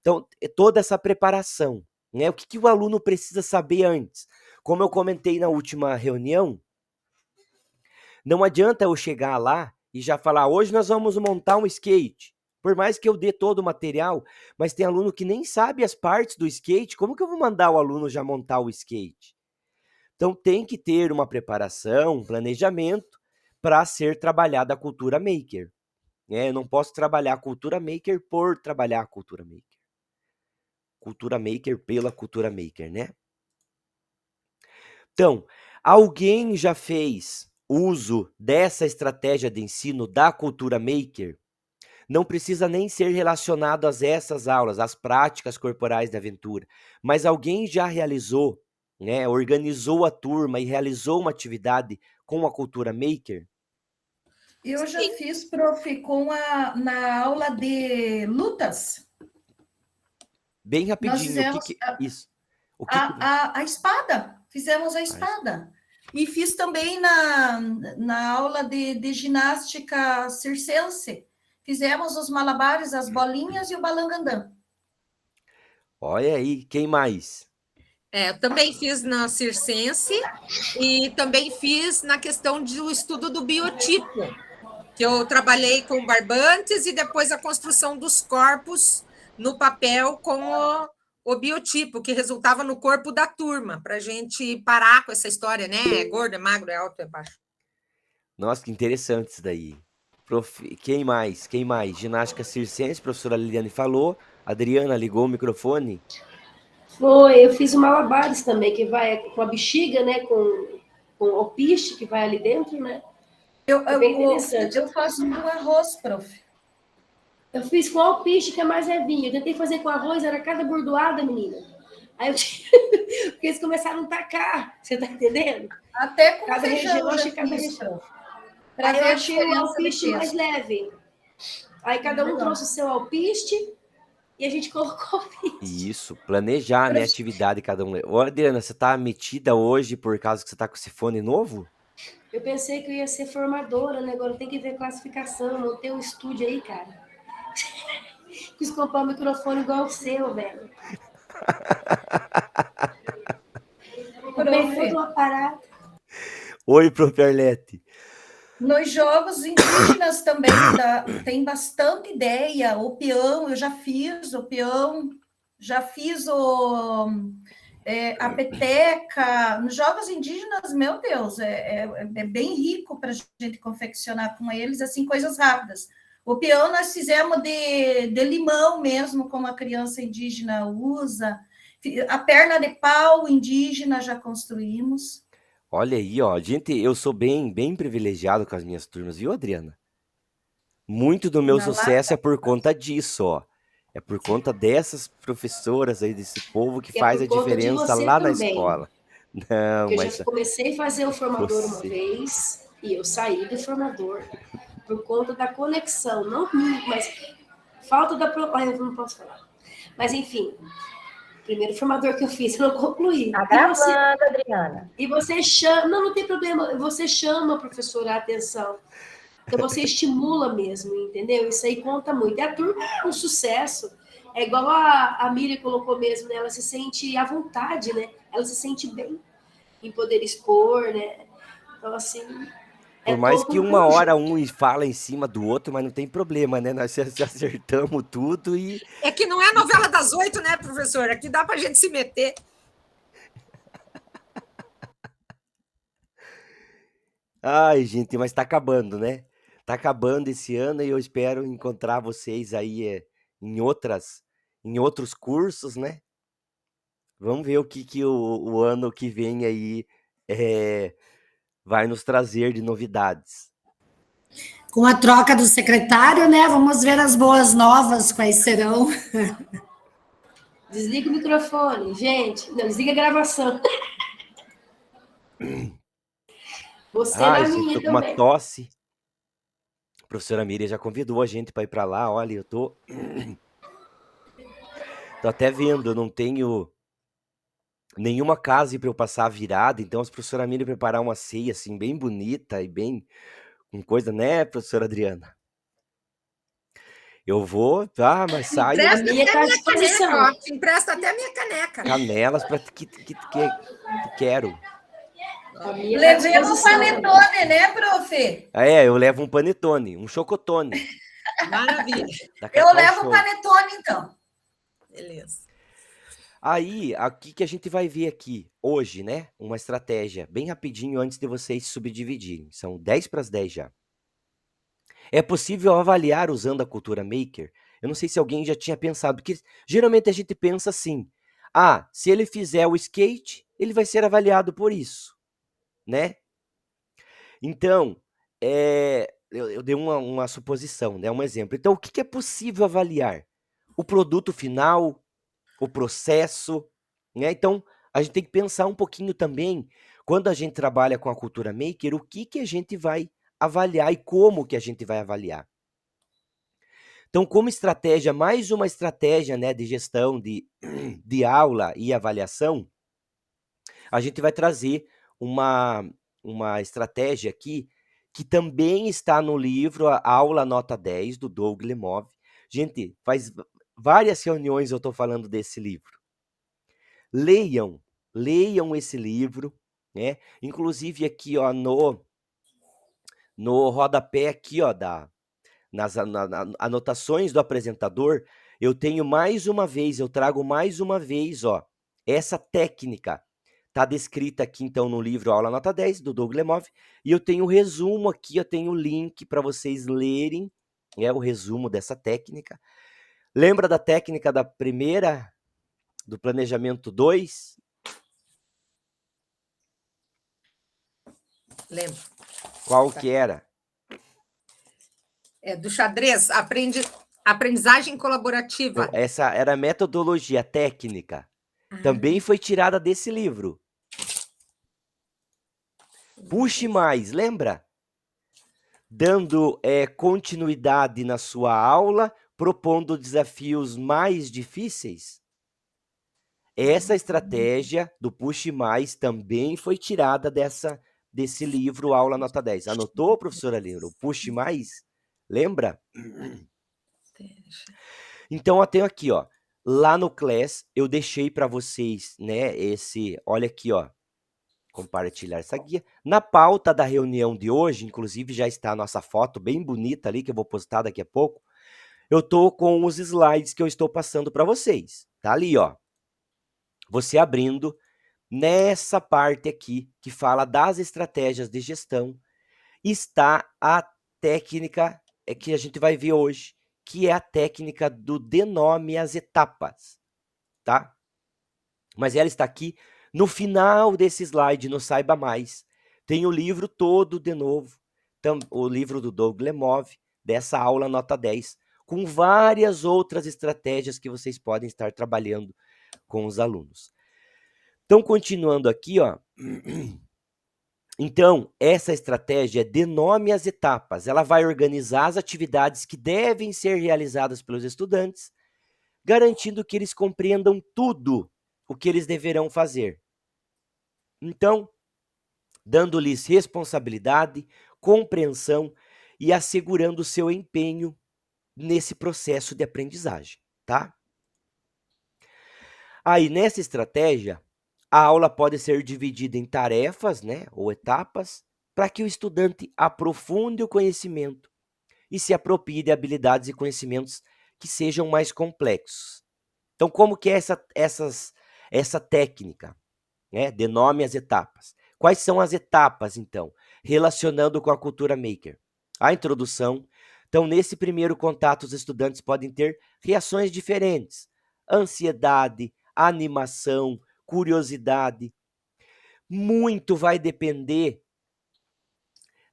Então, toda essa preparação, né? O que o aluno precisa saber antes? Como eu comentei na última reunião, não adianta eu chegar lá e já falar, hoje nós vamos montar um skate. Por mais que eu dê todo o material, mas tem aluno que nem sabe as partes do skate, como que eu vou mandar o aluno já montar o skate? Então, tem que ter uma preparação, um planejamento para ser trabalhada a cultura maker. Eu não posso trabalhar a cultura maker por trabalhar a cultura maker. Cultura maker pela cultura maker, né? Então, alguém já fez uso dessa estratégia de ensino da cultura maker? Não precisa nem ser relacionado a essas aulas, às práticas corporais da aventura, mas alguém já realizou, né, organizou a turma e realizou uma atividade com a cultura maker? Eu já fiz, prof, na aula de lutas. Bem rapidinho. Nós fizemos isso. A espada. Fizemos a espada. E fiz também na aula de ginástica circense. Fizemos os malabares, as bolinhas e o balangandã. Olha aí, quem mais? Eu também fiz na circense e também fiz na questão do estudo do biotipo, que eu trabalhei com barbantes e depois a construção dos corpos no papel como o biotipo, que resultava no corpo da turma, para a gente parar com essa história, né? É gordo, é magro, é alto, é baixo. Nossa, que interessante isso daí. Quem mais? Quem mais? Ginástica circense, professora Liliane falou. Adriana ligou o microfone. Foi, eu fiz o malabares também, que vai com a bexiga, né? Com o alpiste que vai ali dentro, né? É bem interessante. Eu faço com arroz, prof. Eu fiz com alpiste, que é mais levinho. Eu tentei fazer com arroz, era cada bordoada, menina. Aí eu porque eles começaram a tacar, você tá entendendo? Até com Cada feijão região, eu achei já cada fiz, região. prof. Para Aí ver eu a achei o diferença de alpiste mais peso. leve. Aí cada um Legal. trouxe o seu alpiste e a gente colocou o alpiste. Isso, planejar, né, a atividade de cada um. Ô, Adriana, você tá metida hoje por causa que você tá com esse fone novo? Eu pensei que eu ia ser formadora, né? Agora tem que ver classificação, não tem um estúdio aí, cara. Quis comprar um microfone igual o seu, velho. Comprei todo um aparato. Oi, prof. Arlete. Nos jogos indígenas também tem bastante ideia. O peão, eu já fiz o peão, já fiz a peteca. Nos jogos indígenas, meu Deus, é bem rico para a gente confeccionar com eles, assim, coisas rápidas. O peão nós fizemos de limão mesmo, como a criança indígena usa. A perna de pau indígena já construímos. Olha aí, ó, gente, eu sou bem privilegiado com as minhas turmas, viu, Adriana? Muito do meu sucesso é por conta disso, ó. É por conta dessas professoras aí, desse povo que E é faz por a conta de diferença você lá na também. escola. Não, Porque eu mas já comecei a fazer o formador uma você. vez e eu saí do formador por conta da conexão, não comigo, mas falta da. Eu não posso falar. Mas enfim, o primeiro formador que eu fiz, eu não concluí. Tá gravando, Adriana. E você chama. Não tem problema, você chama a professora a atenção. Então você estimula mesmo, entendeu? Isso aí conta muito. E a turma é um sucesso. É igual a Miriam colocou mesmo, né? Ela se sente à vontade, né? Ela se sente bem em poder expor, né? Então, assim, Por mais que uma hora um fala em cima do outro, mas não tem problema, né? Nós já acertamos tudo e... É que não é novela das 8, né, professor? Aqui dá pra gente se meter. Ai, gente, mas tá acabando, né? Tá acabando esse ano e eu espero encontrar vocês aí em outros cursos, né? Vamos ver o que o ano que vem aí vai nos trazer de novidades. Com a troca do secretário, né? Vamos ver as boas novas, quais serão. Desliga o microfone, gente. Não, desliga a gravação. Você na Gente, minha tô com uma também. tosse. A professora Miriam já convidou a gente para ir para lá. Olha, eu tô até vendo, eu não tenho nenhuma casa para eu passar a virada, então a professora Miriam preparar uma ceia assim bem bonita e bem com coisa, né, professora Adriana? Eu vou, tá, mas saio A minha tá à disposição. Caneca, ó, te empresta até a minha caneca. canelas para que quero. Levemos um panetone, né, prof? Eu levo um panetone, um chocotone. Maravilha. Eu levo o panetone, então. Beleza. Aí, aqui que a gente vai ver aqui, hoje, né, uma estratégia, bem rapidinho, antes de vocês subdividirem. São 10 para as 10 já. É possível avaliar usando a cultura maker? Eu não sei se alguém já tinha pensado, porque geralmente a gente pensa assim, se ele fizer o skate, ele vai ser avaliado por isso, né? Então, eu dei uma suposição, né, um exemplo. Então, o que é possível avaliar? O produto final, o processo, né? Então, a gente tem que pensar um pouquinho também, quando a gente trabalha com a cultura maker, o que a gente vai avaliar e como que a gente vai avaliar. Então, como estratégia, mais uma estratégia, né, de gestão de aula e avaliação, a gente vai trazer uma estratégia aqui que também está no livro A Aula Nota 10, do Doug Lemov. Gente, faz várias reuniões eu estou falando desse livro. Leiam esse livro, né? Inclusive aqui, ó, no rodapé aqui, ó, nas anotações do apresentador, eu tenho mais uma vez, eu trago mais uma vez, ó, essa técnica. Está descrita aqui, então, no livro Aula Nota 10, do Doug Lemov, e eu tenho o resumo aqui, eu tenho o link para vocês lerem, o resumo dessa técnica. Lembra da técnica da primeira, do planejamento 2? Lembro. Qual que era? Do xadrez, aprendizagem colaborativa. Então, essa era a metodologia técnica. Também foi tirada desse livro. Puxe mais, lembra? Dando continuidade na sua aula, propondo desafios mais difíceis. Essa estratégia do Puxe Mais também foi tirada desse livro Aula Nota 10. Anotou, professora Lina? O Puxe Mais? Lembra? Então, eu tenho aqui, ó. Lá no Class, eu deixei para vocês, né, olha aqui, ó. Compartilhar essa guia. Na pauta da reunião de hoje, inclusive já está a nossa foto bem bonita ali, que eu vou postar daqui a pouco. Eu tô com os slides que eu estou passando para vocês. Tá ali, ó. Você abrindo nessa parte aqui, que fala das estratégias de gestão, está a técnica que a gente vai ver hoje, que é a técnica do denome as etapas, tá? Mas ela está aqui no final desse slide, no Saiba Mais. Tem o livro todo de novo, o livro do Doug Lemov, dessa aula nota 10, com várias outras estratégias que vocês podem estar trabalhando com os alunos. Então, continuando aqui, ó. Então, essa estratégia denome as etapas. Ela vai organizar as atividades que devem ser realizadas pelos estudantes, garantindo que eles compreendam tudo o que eles deverão fazer. Então, dando-lhes responsabilidade, compreensão e assegurando o seu empenho nesse processo de aprendizagem, tá? Aí, nessa estratégia, a aula pode ser dividida em tarefas, né, ou etapas, para que o estudante aprofunde o conhecimento e se aproprie de habilidades e conhecimentos que sejam mais complexos. Então, como que é essa técnica? Denome as etapas. Quais são as etapas, então? Relacionando com a cultura maker. A introdução. Então, nesse primeiro contato, os estudantes podem ter reações diferentes. Ansiedade, animação, curiosidade. Muito vai depender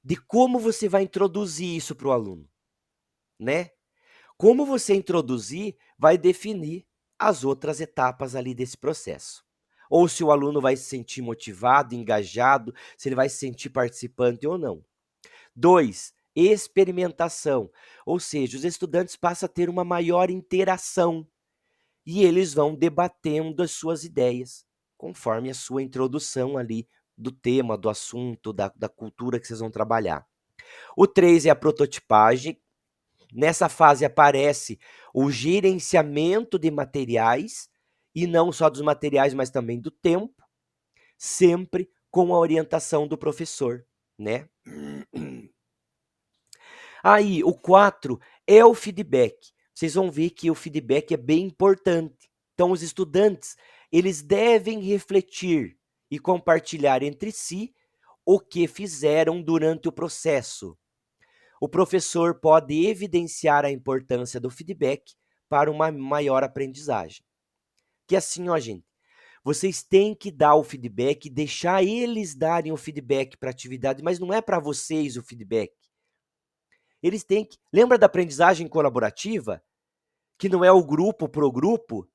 de como você vai introduzir isso para o aluno, né? Como você introduzir vai definir as outras etapas ali desse processo. Ou se o aluno vai se sentir motivado, engajado, se ele vai se sentir participante ou não. 2, experimentação. Ou seja, os estudantes passam a ter uma maior interação e eles vão debatendo as suas ideias, conforme a sua introdução ali do tema, do assunto, da cultura que vocês vão trabalhar. O 3 é a prototipagem. Nessa fase aparece o gerenciamento de materiais, e não só dos materiais, mas também do tempo, sempre com a orientação do professor, né? Aí, o 4 é o feedback. Vocês vão ver que o feedback é bem importante. Então, os estudantes, eles devem refletir e compartilhar entre si o que fizeram durante o processo. O professor pode evidenciar a importância do feedback para uma maior aprendizagem. Que assim, ó, gente, vocês têm que dar o feedback, deixar eles darem o feedback para a atividade, mas não é para vocês o feedback. Eles têm que... Lembra da aprendizagem colaborativa? Que não é o grupo pro grupo?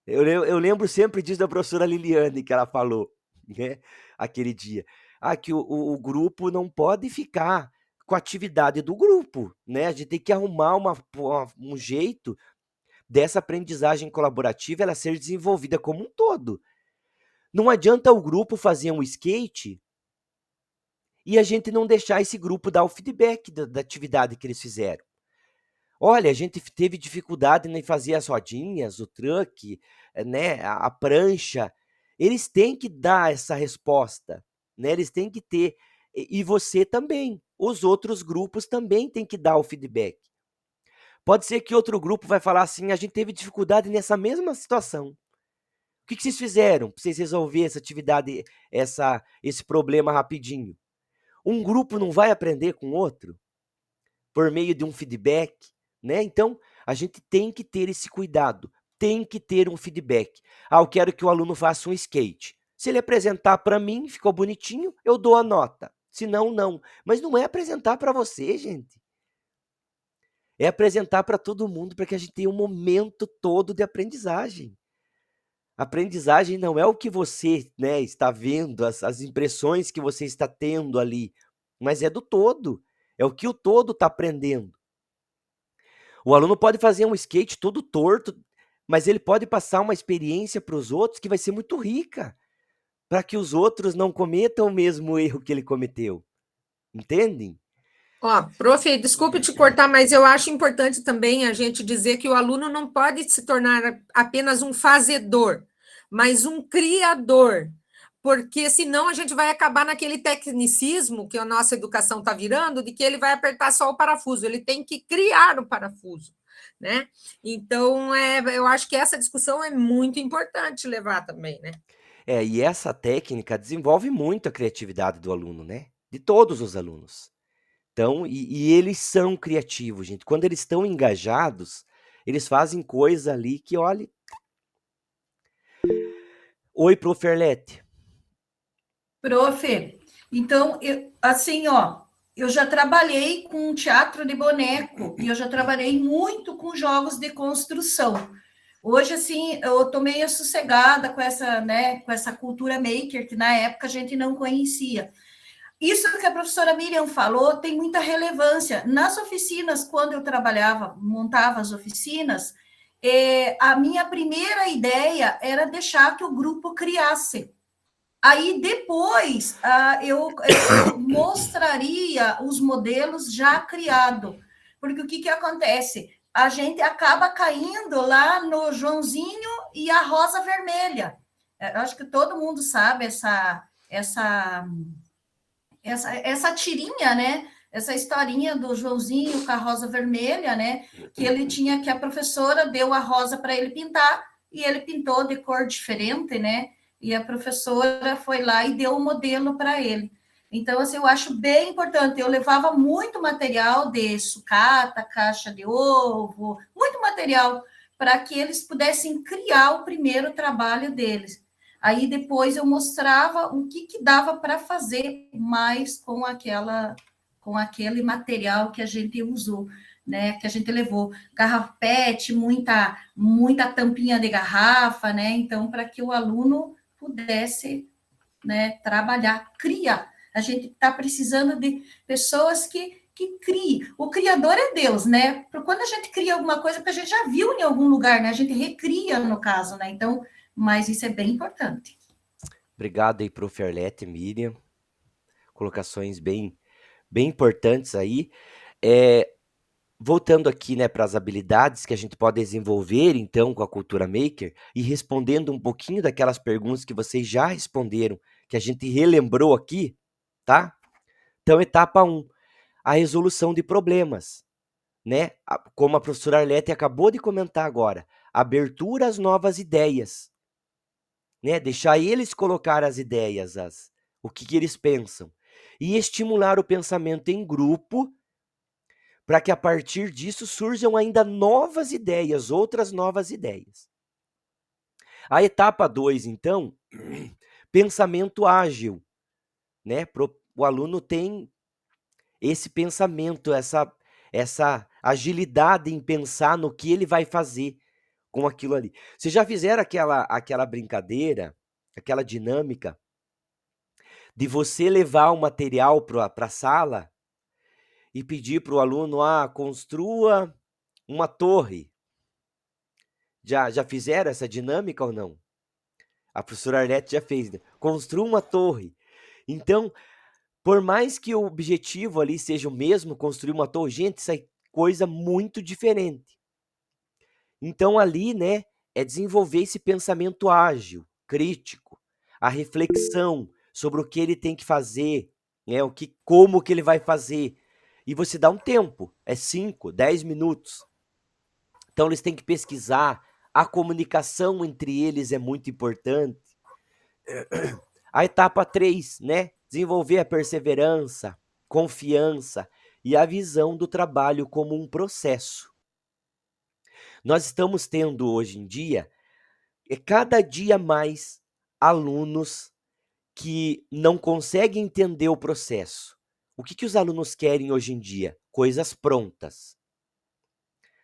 Eu lembro sempre disso da professora Liliane, que ela falou, né, aquele dia. Que o grupo não pode ficar com a atividade do grupo, né? A gente tem que arrumar um jeito dessa aprendizagem colaborativa ela ser desenvolvida como um todo. Não adianta o grupo fazer um skate e a gente não deixar esse grupo dar o feedback da atividade que eles fizeram. Olha, a gente teve dificuldade em fazer as rodinhas, o truck, né, a prancha. Eles têm que dar essa resposta, né? Eles têm que ter, e você também. Os outros grupos também têm que dar o feedback. Pode ser que outro grupo vai falar assim, a gente teve dificuldade nessa mesma situação. O que vocês fizeram para vocês resolver essa atividade, esse problema rapidinho? Um grupo não vai aprender com o outro por meio de um feedback, né? Então, a gente tem que ter esse cuidado, tem que ter um feedback. Eu quero que o aluno faça um skate. Se ele apresentar para mim, ficou bonitinho, eu dou a nota. Se não, não. Mas não é apresentar para você, gente. É apresentar para todo mundo, para que a gente tenha um momento todo de aprendizagem. Aprendizagem não é o que você, né, está vendo, as impressões que você está tendo ali, mas é do todo. É o que o todo está aprendendo. O aluno pode fazer um skate todo torto, mas ele pode passar uma experiência para os outros que vai ser muito rica, para que os outros não cometam o mesmo erro que ele cometeu. Entendem? Ó, prof, desculpe te cortar, mas eu acho importante também a gente dizer que o aluno não pode se tornar apenas um fazedor, mas um criador, porque senão a gente vai acabar naquele tecnicismo que a nossa educação está virando, de que ele vai apertar só o parafuso, ele tem que criar o parafuso, né? Então, eu acho que essa discussão é muito importante levar também, né? E essa técnica desenvolve muito a criatividade do aluno, né? De todos os alunos. Então, e eles são criativos, gente. Quando eles estão engajados, eles fazem coisa ali que, olha... Oi, Prof. Arlete. Prof, então, assim, ó, eu já trabalhei com teatro de boneco e eu já trabalhei muito com jogos de construção. Hoje, assim, eu tô meio sossegada com essa, né, com essa cultura maker que na época a gente não conhecia. Isso que a professora Miriam falou tem muita relevância. Nas oficinas, quando eu trabalhava, montava as oficinas, a minha primeira ideia era deixar que o grupo criasse. Aí, depois, eu mostraria os modelos já criados. Porque o que acontece? A gente acaba caindo lá no Joãozinho e a Rosa Vermelha. Eu acho que todo mundo sabe essa tirinha, né? Essa historinha do Joãozinho com a rosa vermelha, né? Que ele tinha, que a professora deu a rosa para ele pintar e ele pintou de cor diferente, né? E a professora foi lá e deu o modelo para ele. Então, assim, eu acho bem importante. Eu levava muito material de sucata, caixa de ovo, muito material para que eles pudessem criar o primeiro trabalho deles. Aí depois eu mostrava o que dava para fazer mais com aquele material que a gente usou, né? Que a gente levou garrafa PET, muita tampinha de garrafa, né? Então, para que o aluno pudesse, né, trabalhar, criar. A gente está precisando de pessoas que criem. O criador é Deus, né? Quando a gente cria alguma coisa, porque a gente já viu em algum lugar, né? A gente recria, no caso, né? Então, mas isso é bem importante. Obrigado aí, Prof. Arlete, Miriam. Colocações bem importantes aí. Voltando aqui, né, para as habilidades que a gente pode desenvolver, então, com a cultura maker, e respondendo um pouquinho daquelas perguntas que vocês já responderam, que a gente relembrou aqui, tá? Então, etapa 1, a resolução de problemas, né? Como a professora Arlete acabou de comentar agora, abertura às novas ideias, né? Deixar eles colocar as ideias, o que eles pensam, e estimular o pensamento em grupo, para que a partir disso surjam ainda novas ideias, outras novas ideias. A etapa 2, então, pensamento ágil, né? O aluno tem esse pensamento, essa agilidade em pensar no que ele vai fazer com aquilo ali. Vocês já fizeram aquela brincadeira, aquela dinâmica de você levar o material para a sala e pedir para o aluno, construa uma torre. Já fizeram essa dinâmica ou não? A professora Arlete já fez, né? Construa uma torre. Então, por mais que o objetivo ali seja o mesmo, construir uma torre, gente, isso é coisa muito diferente. Então, ali, né, é desenvolver esse pensamento ágil, crítico, a reflexão sobre o que ele tem que fazer, né, como que ele vai fazer. E você dá um tempo, 5, 10 minutos. Então, eles têm que pesquisar, a comunicação entre eles é muito importante. A etapa 3, né? Desenvolver a perseverança, confiança e a visão do trabalho como um processo. Nós estamos tendo hoje em dia, cada dia mais alunos que não conseguem entender o processo. O que os alunos querem hoje em dia? Coisas prontas.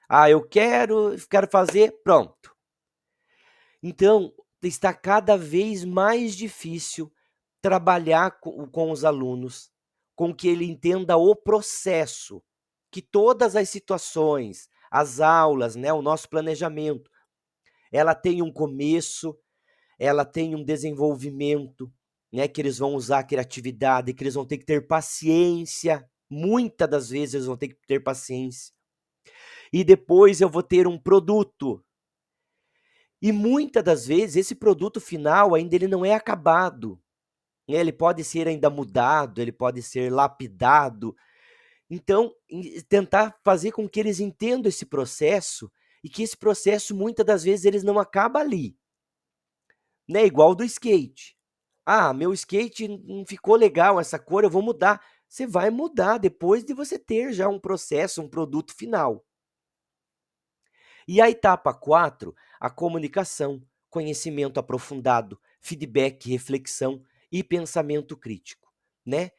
Ah, eu quero fazer, pronto. Então, está cada vez mais difícil trabalhar com os alunos, com que ele entenda o processo, que todas as situações, as aulas, né, o nosso planejamento, ela tem um começo, ela tem um desenvolvimento, né, que eles vão usar a criatividade, que eles vão ter que ter paciência, muitas das vezes eles vão ter que ter paciência. E depois eu vou ter um produto. E muitas das vezes esse produto final ainda ele não é acabado. Ele pode ser ainda mudado, ele pode ser lapidado. Então, tentar fazer com que eles entendam esse processo e que esse processo muitas das vezes eles não acaba ali. Né? Igual do skate. Ah, meu skate não ficou legal essa cor, eu vou mudar. Você vai mudar depois de você ter já um processo, um produto final. E a etapa 4, a comunicação, conhecimento aprofundado, feedback, reflexão e pensamento crítico, né?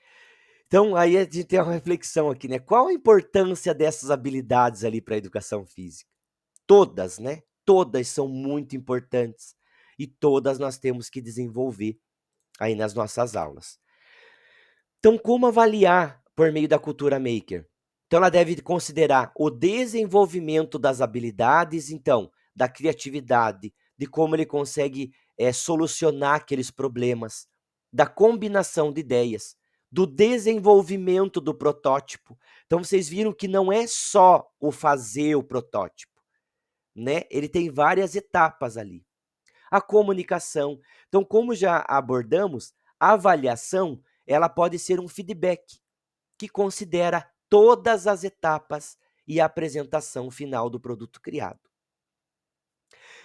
Então, aí a gente tem uma reflexão aqui, né? Qual a importância dessas habilidades ali para a educação física? Todas, né? Todas são muito importantes e todas nós temos que desenvolver aí nas nossas aulas. Então, como avaliar por meio da cultura maker? Então, ela deve considerar o desenvolvimento das habilidades, então, da criatividade, de como ele consegue solucionar aqueles problemas, da combinação de ideias, do desenvolvimento do protótipo. Então, vocês viram que não é só o fazer o protótipo, né? Ele tem várias etapas ali. A comunicação. Então, como já abordamos, a avaliação, ela pode ser um feedback que considera todas as etapas e a apresentação final do produto criado.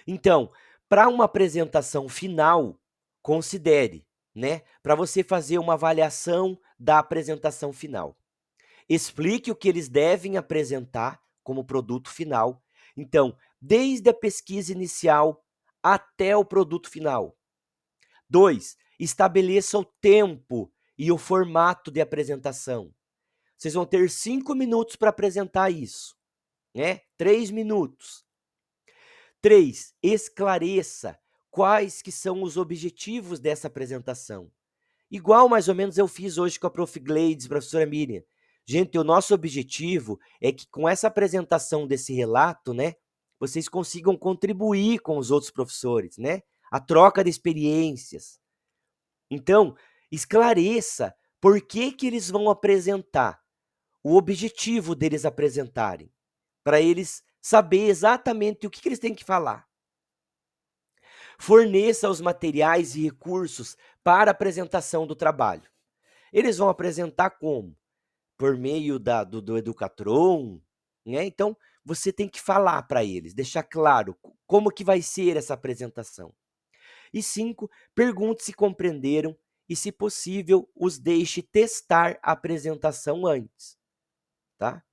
Então, para uma apresentação final, considere, né? Para você fazer uma avaliação da apresentação final. Explique o que eles devem apresentar como produto final. Então, desde a pesquisa inicial até o produto final. 2, estabeleça o tempo e o formato de apresentação. Vocês vão ter 5 minutos para apresentar isso, né? 3 minutos. 3, esclareça quais que são os objetivos dessa apresentação. Igual mais ou menos eu fiz hoje com a Prof. Gleides, professora Miriam. Gente, o nosso objetivo é que com essa apresentação desse relato, né, vocês consigam contribuir com os outros professores, né? A troca de experiências. Então, esclareça por que eles vão apresentar, o objetivo deles apresentarem, para eles saber exatamente o que eles têm que falar. Forneça os materiais e recursos para a apresentação do trabalho. Eles vão apresentar como? Por meio do Educatron, né? Então, você tem que falar para eles, deixar claro como que vai ser essa apresentação. E 5, pergunte se compreenderam e, se possível, os deixe testar a apresentação antes, tá?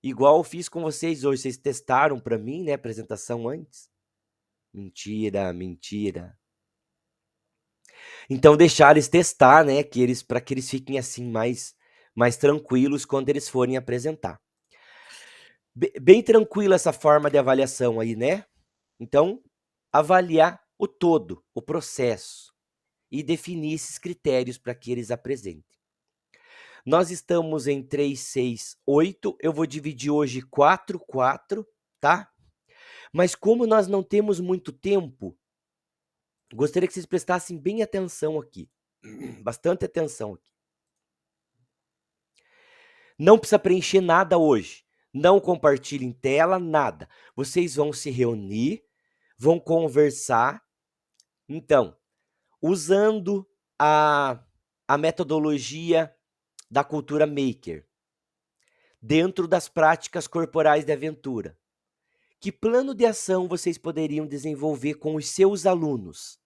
Igual eu fiz com vocês hoje, vocês testaram para mim, né, a apresentação antes? Mentira, mentira. Então, deixar eles testar, né, para que eles fiquem assim mais tranquilos quando eles forem apresentar. Bem tranquila essa forma de avaliação aí, né? Então, avaliar o todo, o processo, e definir esses critérios para que eles apresentem. Nós estamos em 3, 6, 8. Eu vou dividir hoje 4, 4, tá? Mas como nós não temos muito tempo, gostaria que vocês prestassem bem atenção aqui. Bastante atenção aqui. Não precisa preencher nada hoje. Não compartilhem tela, nada. Vocês vão se reunir, vão conversar. Então, usando a metodologia da cultura maker, dentro das práticas corporais de aventura. Que plano de ação vocês poderiam desenvolver com os seus alunos?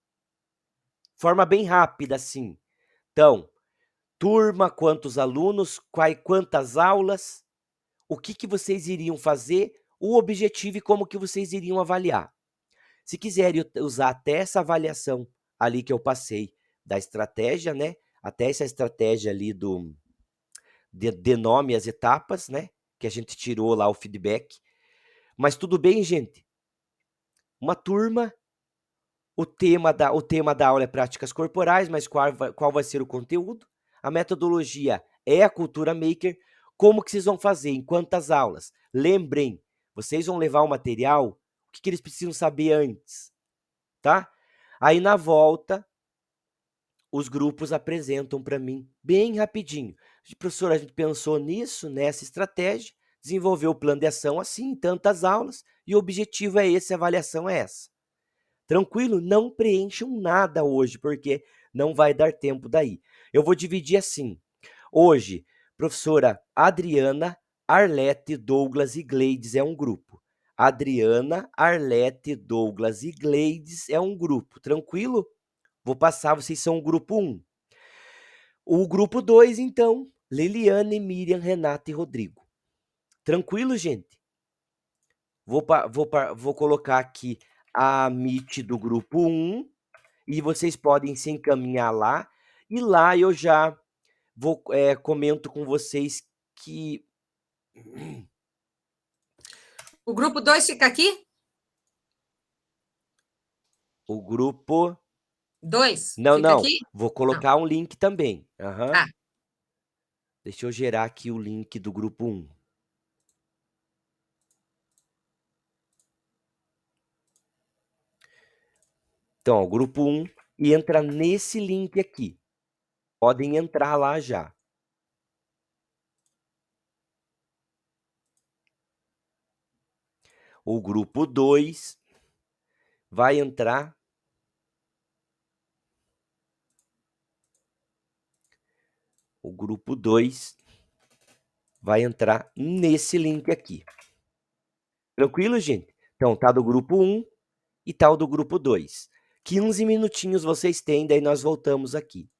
Forma bem rápida, assim. Então, turma, quantos alunos, quantas aulas, o que vocês iriam fazer, o objetivo e como que vocês iriam avaliar. Se quiserem usar até essa avaliação ali que eu passei da estratégia, né? Até essa estratégia ali de nome as etapas, né? Que a gente tirou lá o feedback. Mas tudo bem, gente? Uma turma, o tema da aula é práticas corporais, mas qual vai ser o conteúdo? A metodologia é a cultura maker. Como que vocês vão fazer? Em quantas aulas? Lembrem, vocês vão levar o material, o que eles precisam saber antes, tá? Aí na volta, os grupos apresentam para mim bem rapidinho. Professor, a gente pensou nisso, nessa estratégia, desenvolveu o plano de ação assim, em tantas aulas, e o objetivo é esse, a avaliação é essa. Tranquilo? Não preencham nada hoje, porque não vai dar tempo daí. Eu vou dividir assim. Hoje, professora Adriana, Arlete, Douglas e Gleides é um grupo. Adriana, Arlete, Douglas e Gleides é um grupo. Tranquilo? Vou passar, vocês são o grupo 1. O grupo 2, então, Liliane, Miriam, Renata e Rodrigo. Tranquilo, gente? Vou colocar aqui a Meet do grupo 1 e vocês podem se encaminhar lá. E lá eu já comento com vocês que O grupo 2 fica aqui? o grupo... 2 Não, fica não. aqui? Vou Não. colocar um link também. Aham. Tá. Deixa eu gerar aqui o link do grupo 1. Então, o grupo 1 entra nesse link aqui. Podem entrar lá já. O grupo 2 vai entrar. O grupo 2 vai entrar nesse link aqui. Tranquilo, gente? Então, tá do grupo 1 e tá o do grupo 2. 15 minutinhos vocês têm, daí nós voltamos aqui.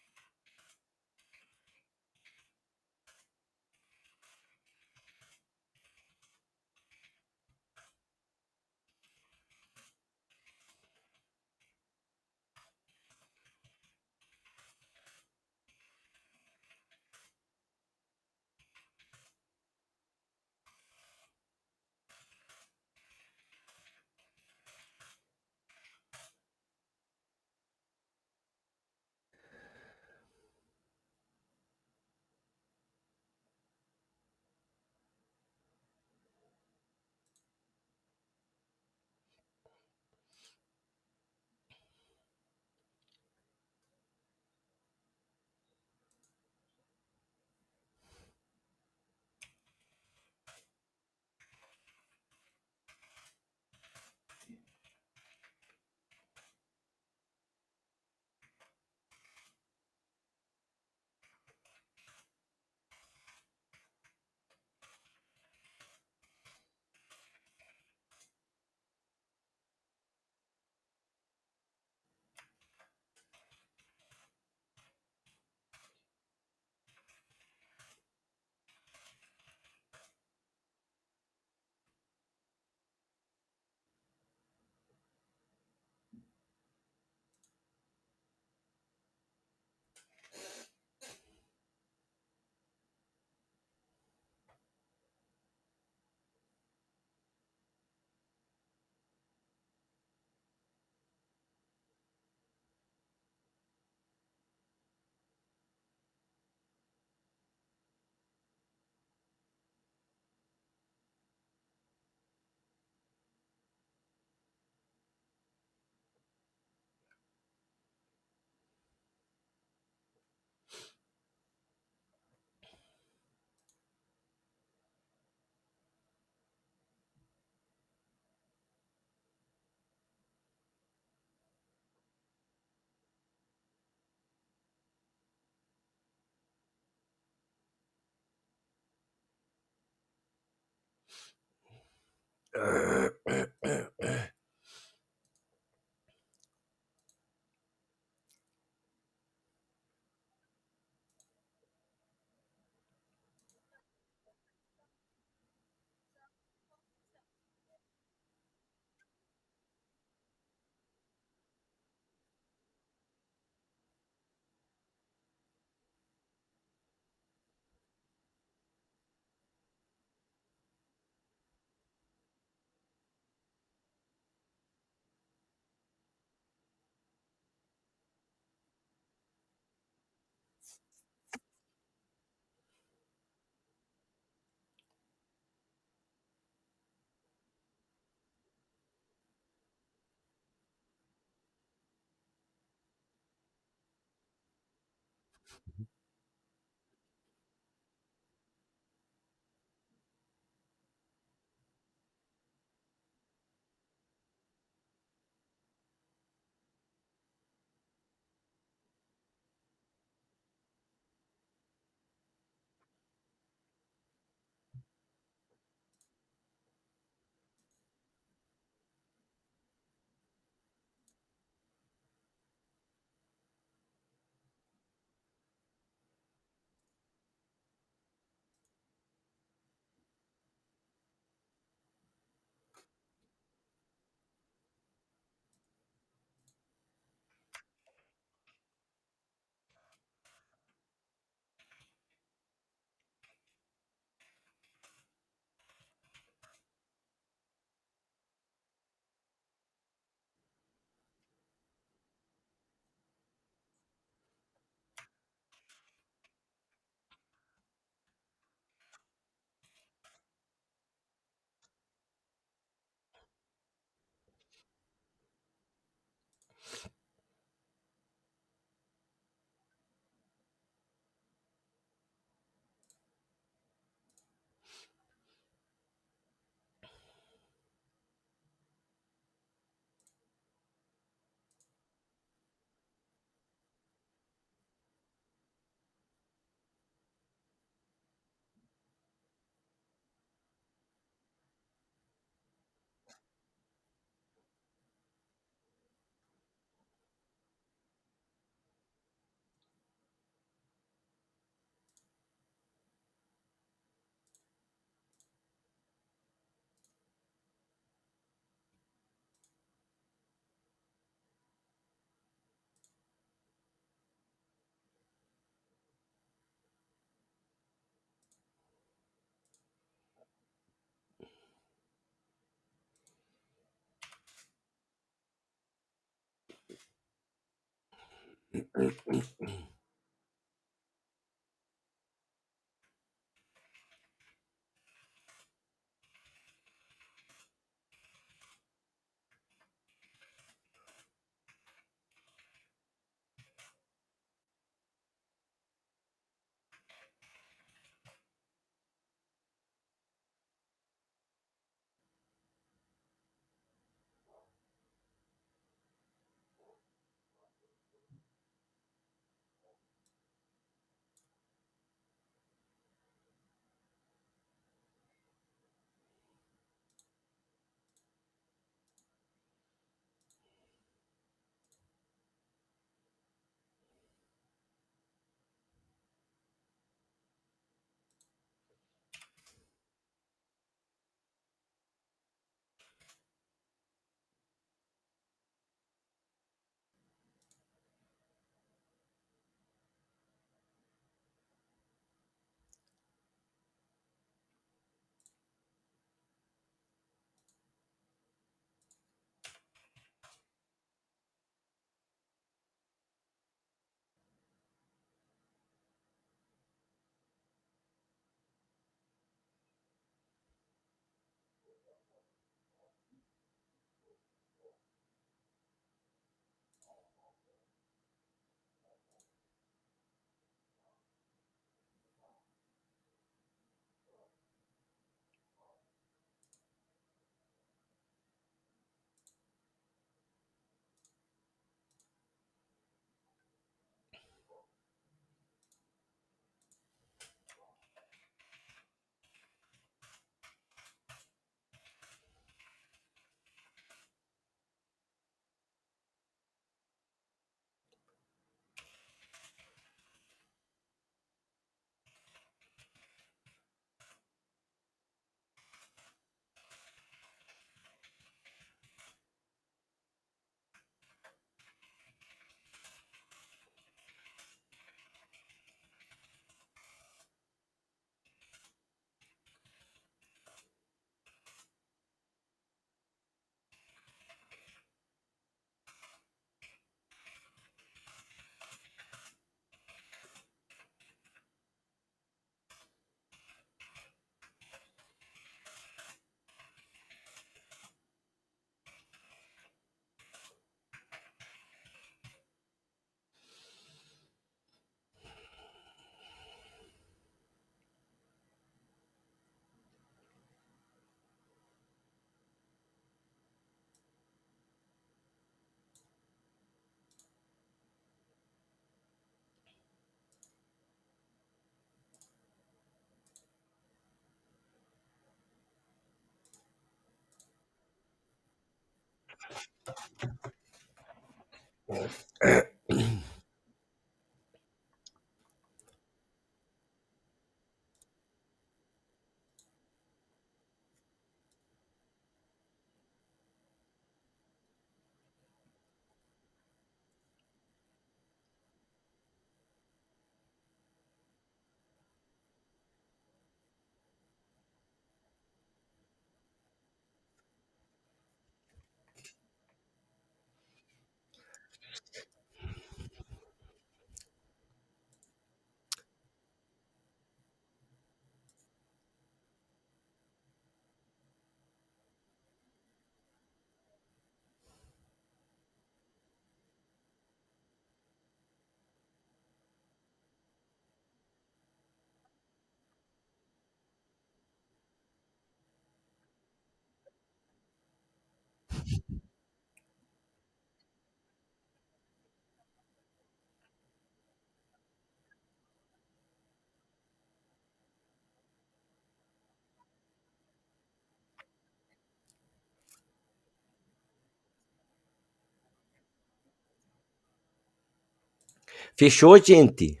Fechou, gente?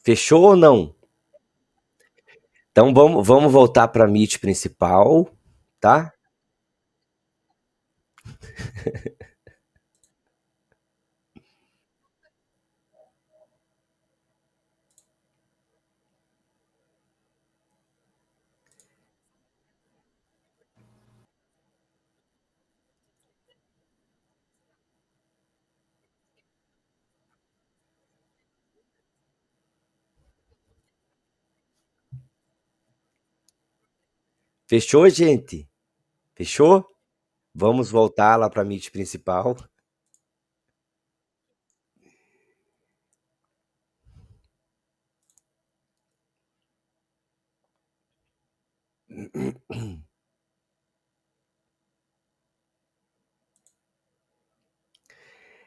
Fechou ou não? Então vamos voltar para a Meet principal, tá? Fechou, gente? Fechou? Vamos voltar lá para a Meet principal.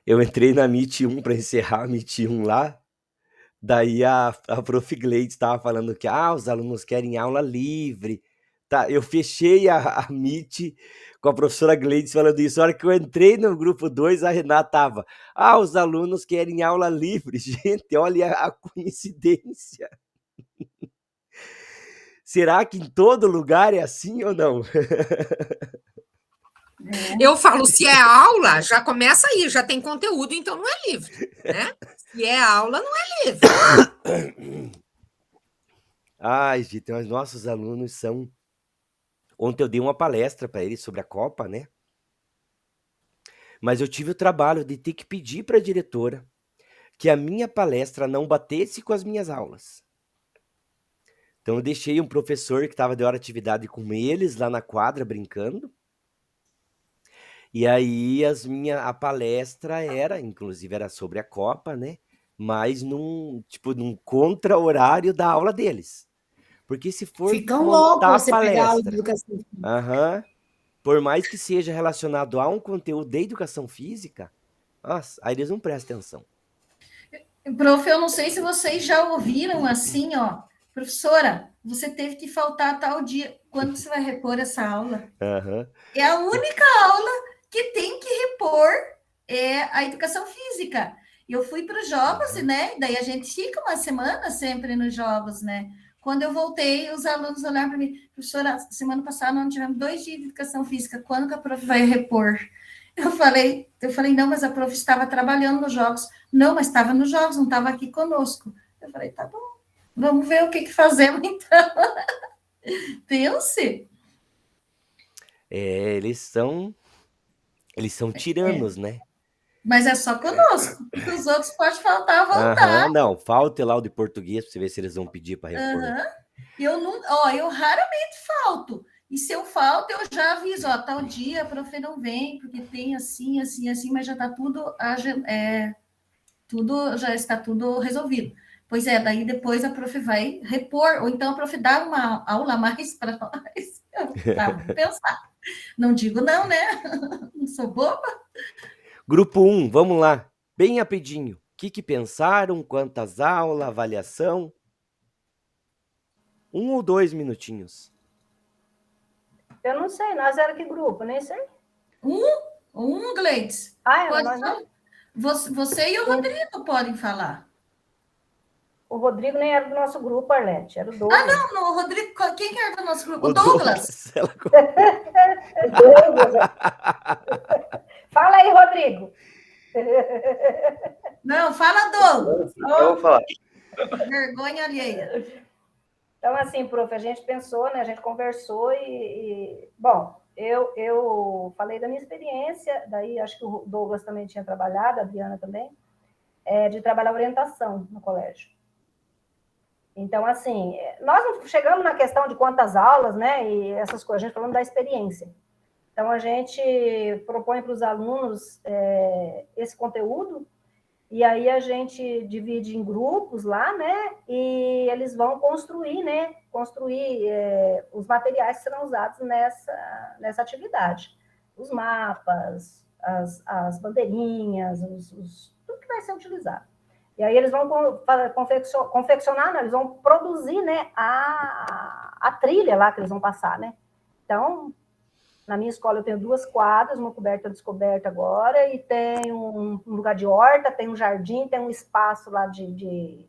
Eu entrei na Meet 1 para encerrar a Meet 1 lá. Daí a Prof. Gleides estava falando que os alunos querem aula livre. Tá, eu fechei a Meet com a professora Gleides falando isso. A hora que eu entrei no grupo 2, a Renata tava. Os alunos querem aula livre. Gente, olha a coincidência. Será que em todo lugar é assim ou não? Eu falo, se é aula, já começa aí, já tem conteúdo, então não é livre, né? Se é aula, não é livre. Ai, gente, os nossos alunos são... Ontem eu dei uma palestra para eles sobre a Copa, né? Mas eu tive o trabalho de ter que pedir para a diretora que a minha palestra não batesse com as minhas aulas. Então eu deixei um professor que estava de hora atividade com eles lá na quadra brincando. E aí a palestra inclusive era sobre a Copa, né? Mas num contra-horário da aula deles. Porque se for Ficam montar loucos a você pegar aula de palestra, educação. por mais que seja relacionado a um conteúdo de educação física, nossa, aí eles não prestam atenção. Prof, eu não sei se vocês já ouviram assim, ó. Professora, você teve que faltar tal dia. Quando você vai repor essa aula? Aham. É a única aula que tem que repor a educação física. Eu fui para os jogos, né? Daí a gente fica uma semana sempre nos jogos, né? Quando eu voltei, os alunos olharam para mim, professora, semana passada nós tivemos 2 dias de educação física, quando que a prof vai repor? Eu falei, não, mas a prof estava trabalhando nos jogos. Não, mas estava nos jogos, não estava aqui conosco. Eu falei, tá bom, vamos ver o que fazemos então. Pense. Eles são tiranos, né? Mas é só conosco. Os outros podem faltar à vontade. Não, falta lá o de português para você ver se eles vão pedir para repor. Eu raramente falto. E se eu falto, eu já aviso, tal dia a prof não vem, porque tem assim, assim, assim, mas já está já está tudo resolvido. Pois é, daí depois a prof vai repor, ou então a prof dá uma aula a mais para nós. Vou pensar. Não digo não, né? Não sou boba. Grupo 1, vamos lá, bem rapidinho. O que pensaram? Quantas aulas? Avaliação? 1 ou 2 minutinhos. Eu não sei, nós era que grupo, nem sei. Gleides. Ah, Pode nós não. falar. Você e o Rodrigo podem falar. O Rodrigo nem era do nosso grupo, Arlete, era o Douglas. Não, o Rodrigo, quem que era do nosso grupo? O O Douglas. Ela- Fala aí, Rodrigo. Não, fala, Douglas. Eu vou falar. Vergonha alheia. Então, assim, prof, a gente pensou, né? A gente conversou bom, eu falei da minha experiência, daí acho que o Douglas também tinha trabalhado, a Adriana também, de trabalhar orientação no colégio. Então, assim, nós não chegamos na questão de quantas aulas, né? E essas coisas, a gente falando da experiência. Então, a gente propõe para os alunos esse conteúdo, e aí a gente divide em grupos lá, né? E eles vão construir, né? Os materiais que serão usados nessa atividade. Os mapas, as bandeirinhas, tudo que vai ser utilizado. E aí eles vão confeccionar, né? Eles vão produzir, né? A trilha lá que eles vão passar, né? Então, na minha escola eu tenho 2 quadras, uma coberta e descoberta agora, e tem um lugar de horta, tem um jardim, tem um espaço lá de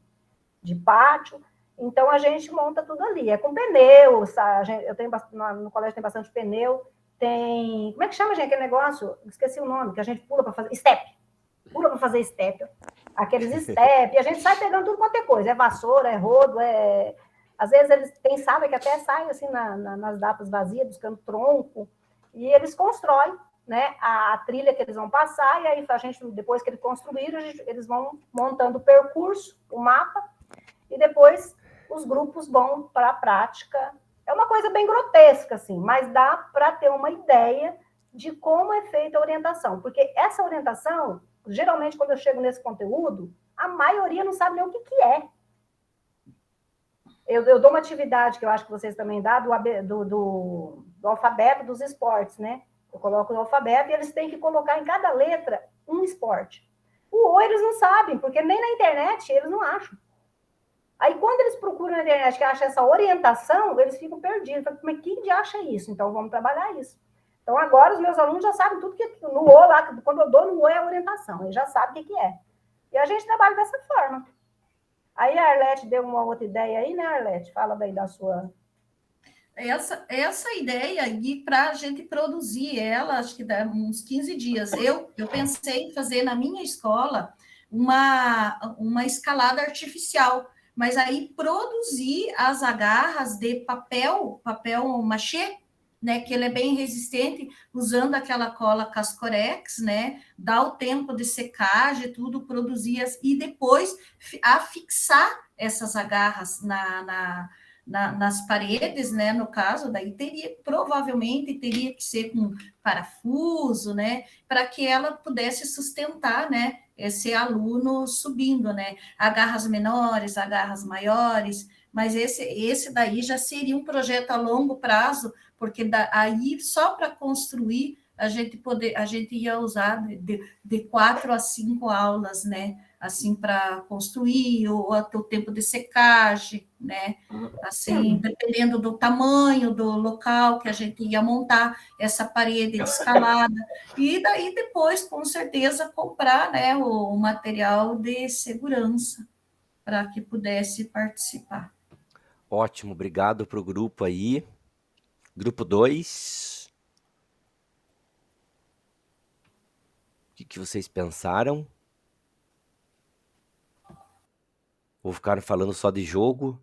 pátio. Então, a gente monta tudo ali. É com pneu, sabe? Eu tenho, no colégio tem bastante pneu, tem... Como é que chama, gente, aquele negócio? Esqueci o nome, que a gente pula para fazer... Step. Pula para fazer step. Aqueles step. E a gente sai pegando tudo quanto é coisa. É vassoura, é rodo, Às vezes eles tem sábado que até saem assim, nas datas vazias, buscando tronco, e eles constroem, né, a trilha que eles vão passar, e aí a gente, depois que eles construíram, eles vão montando o percurso, o mapa, e depois os grupos vão para a prática. É uma coisa bem grotesca, assim, mas dá para ter uma ideia de como é feita a orientação, porque essa orientação, geralmente, quando eu chego nesse conteúdo, a maioria não sabe nem o que é. Eu dou uma atividade que eu acho que vocês também dão, do alfabeto dos esportes, né? Eu coloco o alfabeto e eles têm que colocar em cada letra um esporte. O O eles não sabem, porque nem na internet eles não acham. Aí, quando eles procuram na internet que acham essa orientação, eles ficam perdidos. Mas quem de acha isso? Então, vamos trabalhar isso. Então, agora os meus alunos já sabem tudo que no O lá, quando eu dou no O é a orientação, eles já sabem o que é. E a gente trabalha dessa forma. Aí a Arlete deu uma outra ideia aí, né, Arlete? Fala daí da sua... Essa ideia aí, para a gente produzir ela, acho que dá uns 15 dias. Eu pensei em fazer na minha escola uma escalada artificial, mas aí produzir as agarras de papel machê, né, que ele é bem resistente, usando aquela cola Cascorex, né, dá o tempo de secagem, tudo, produzir, e depois afixar essas agarras nas paredes, né, no caso, daí provavelmente teria que ser com parafuso, né, para que ela pudesse sustentar, né, esse aluno subindo, né, agarras menores, agarras maiores, mas esse daí já seria um projeto a longo prazo, porque aí só para construir a gente ia usar de 4 a 5 aulas, né, assim, para construir, ou até o tempo de secagem, né, assim, dependendo do tamanho do local que a gente ia montar essa parede de escalada, e daí depois, com certeza, comprar, né, o material de segurança, para que pudesse participar. Ótimo, obrigado para o grupo aí. Grupo 2. O que vocês pensaram? Ou ficaram falando só de jogo?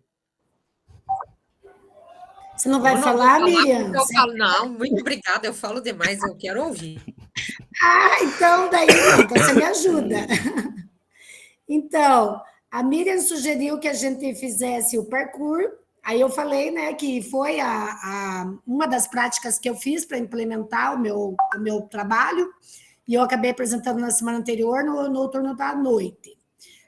Você não vai falar, Miriam? Eu falo, não, muito obrigada, eu falo demais, eu quero ouvir. Então daí então você me ajuda. Então, a Miriam sugeriu que a gente fizesse o parkour. Aí eu falei, né, que foi uma das práticas que eu fiz para implementar o meu trabalho, e eu acabei apresentando na semana anterior no turno da noite,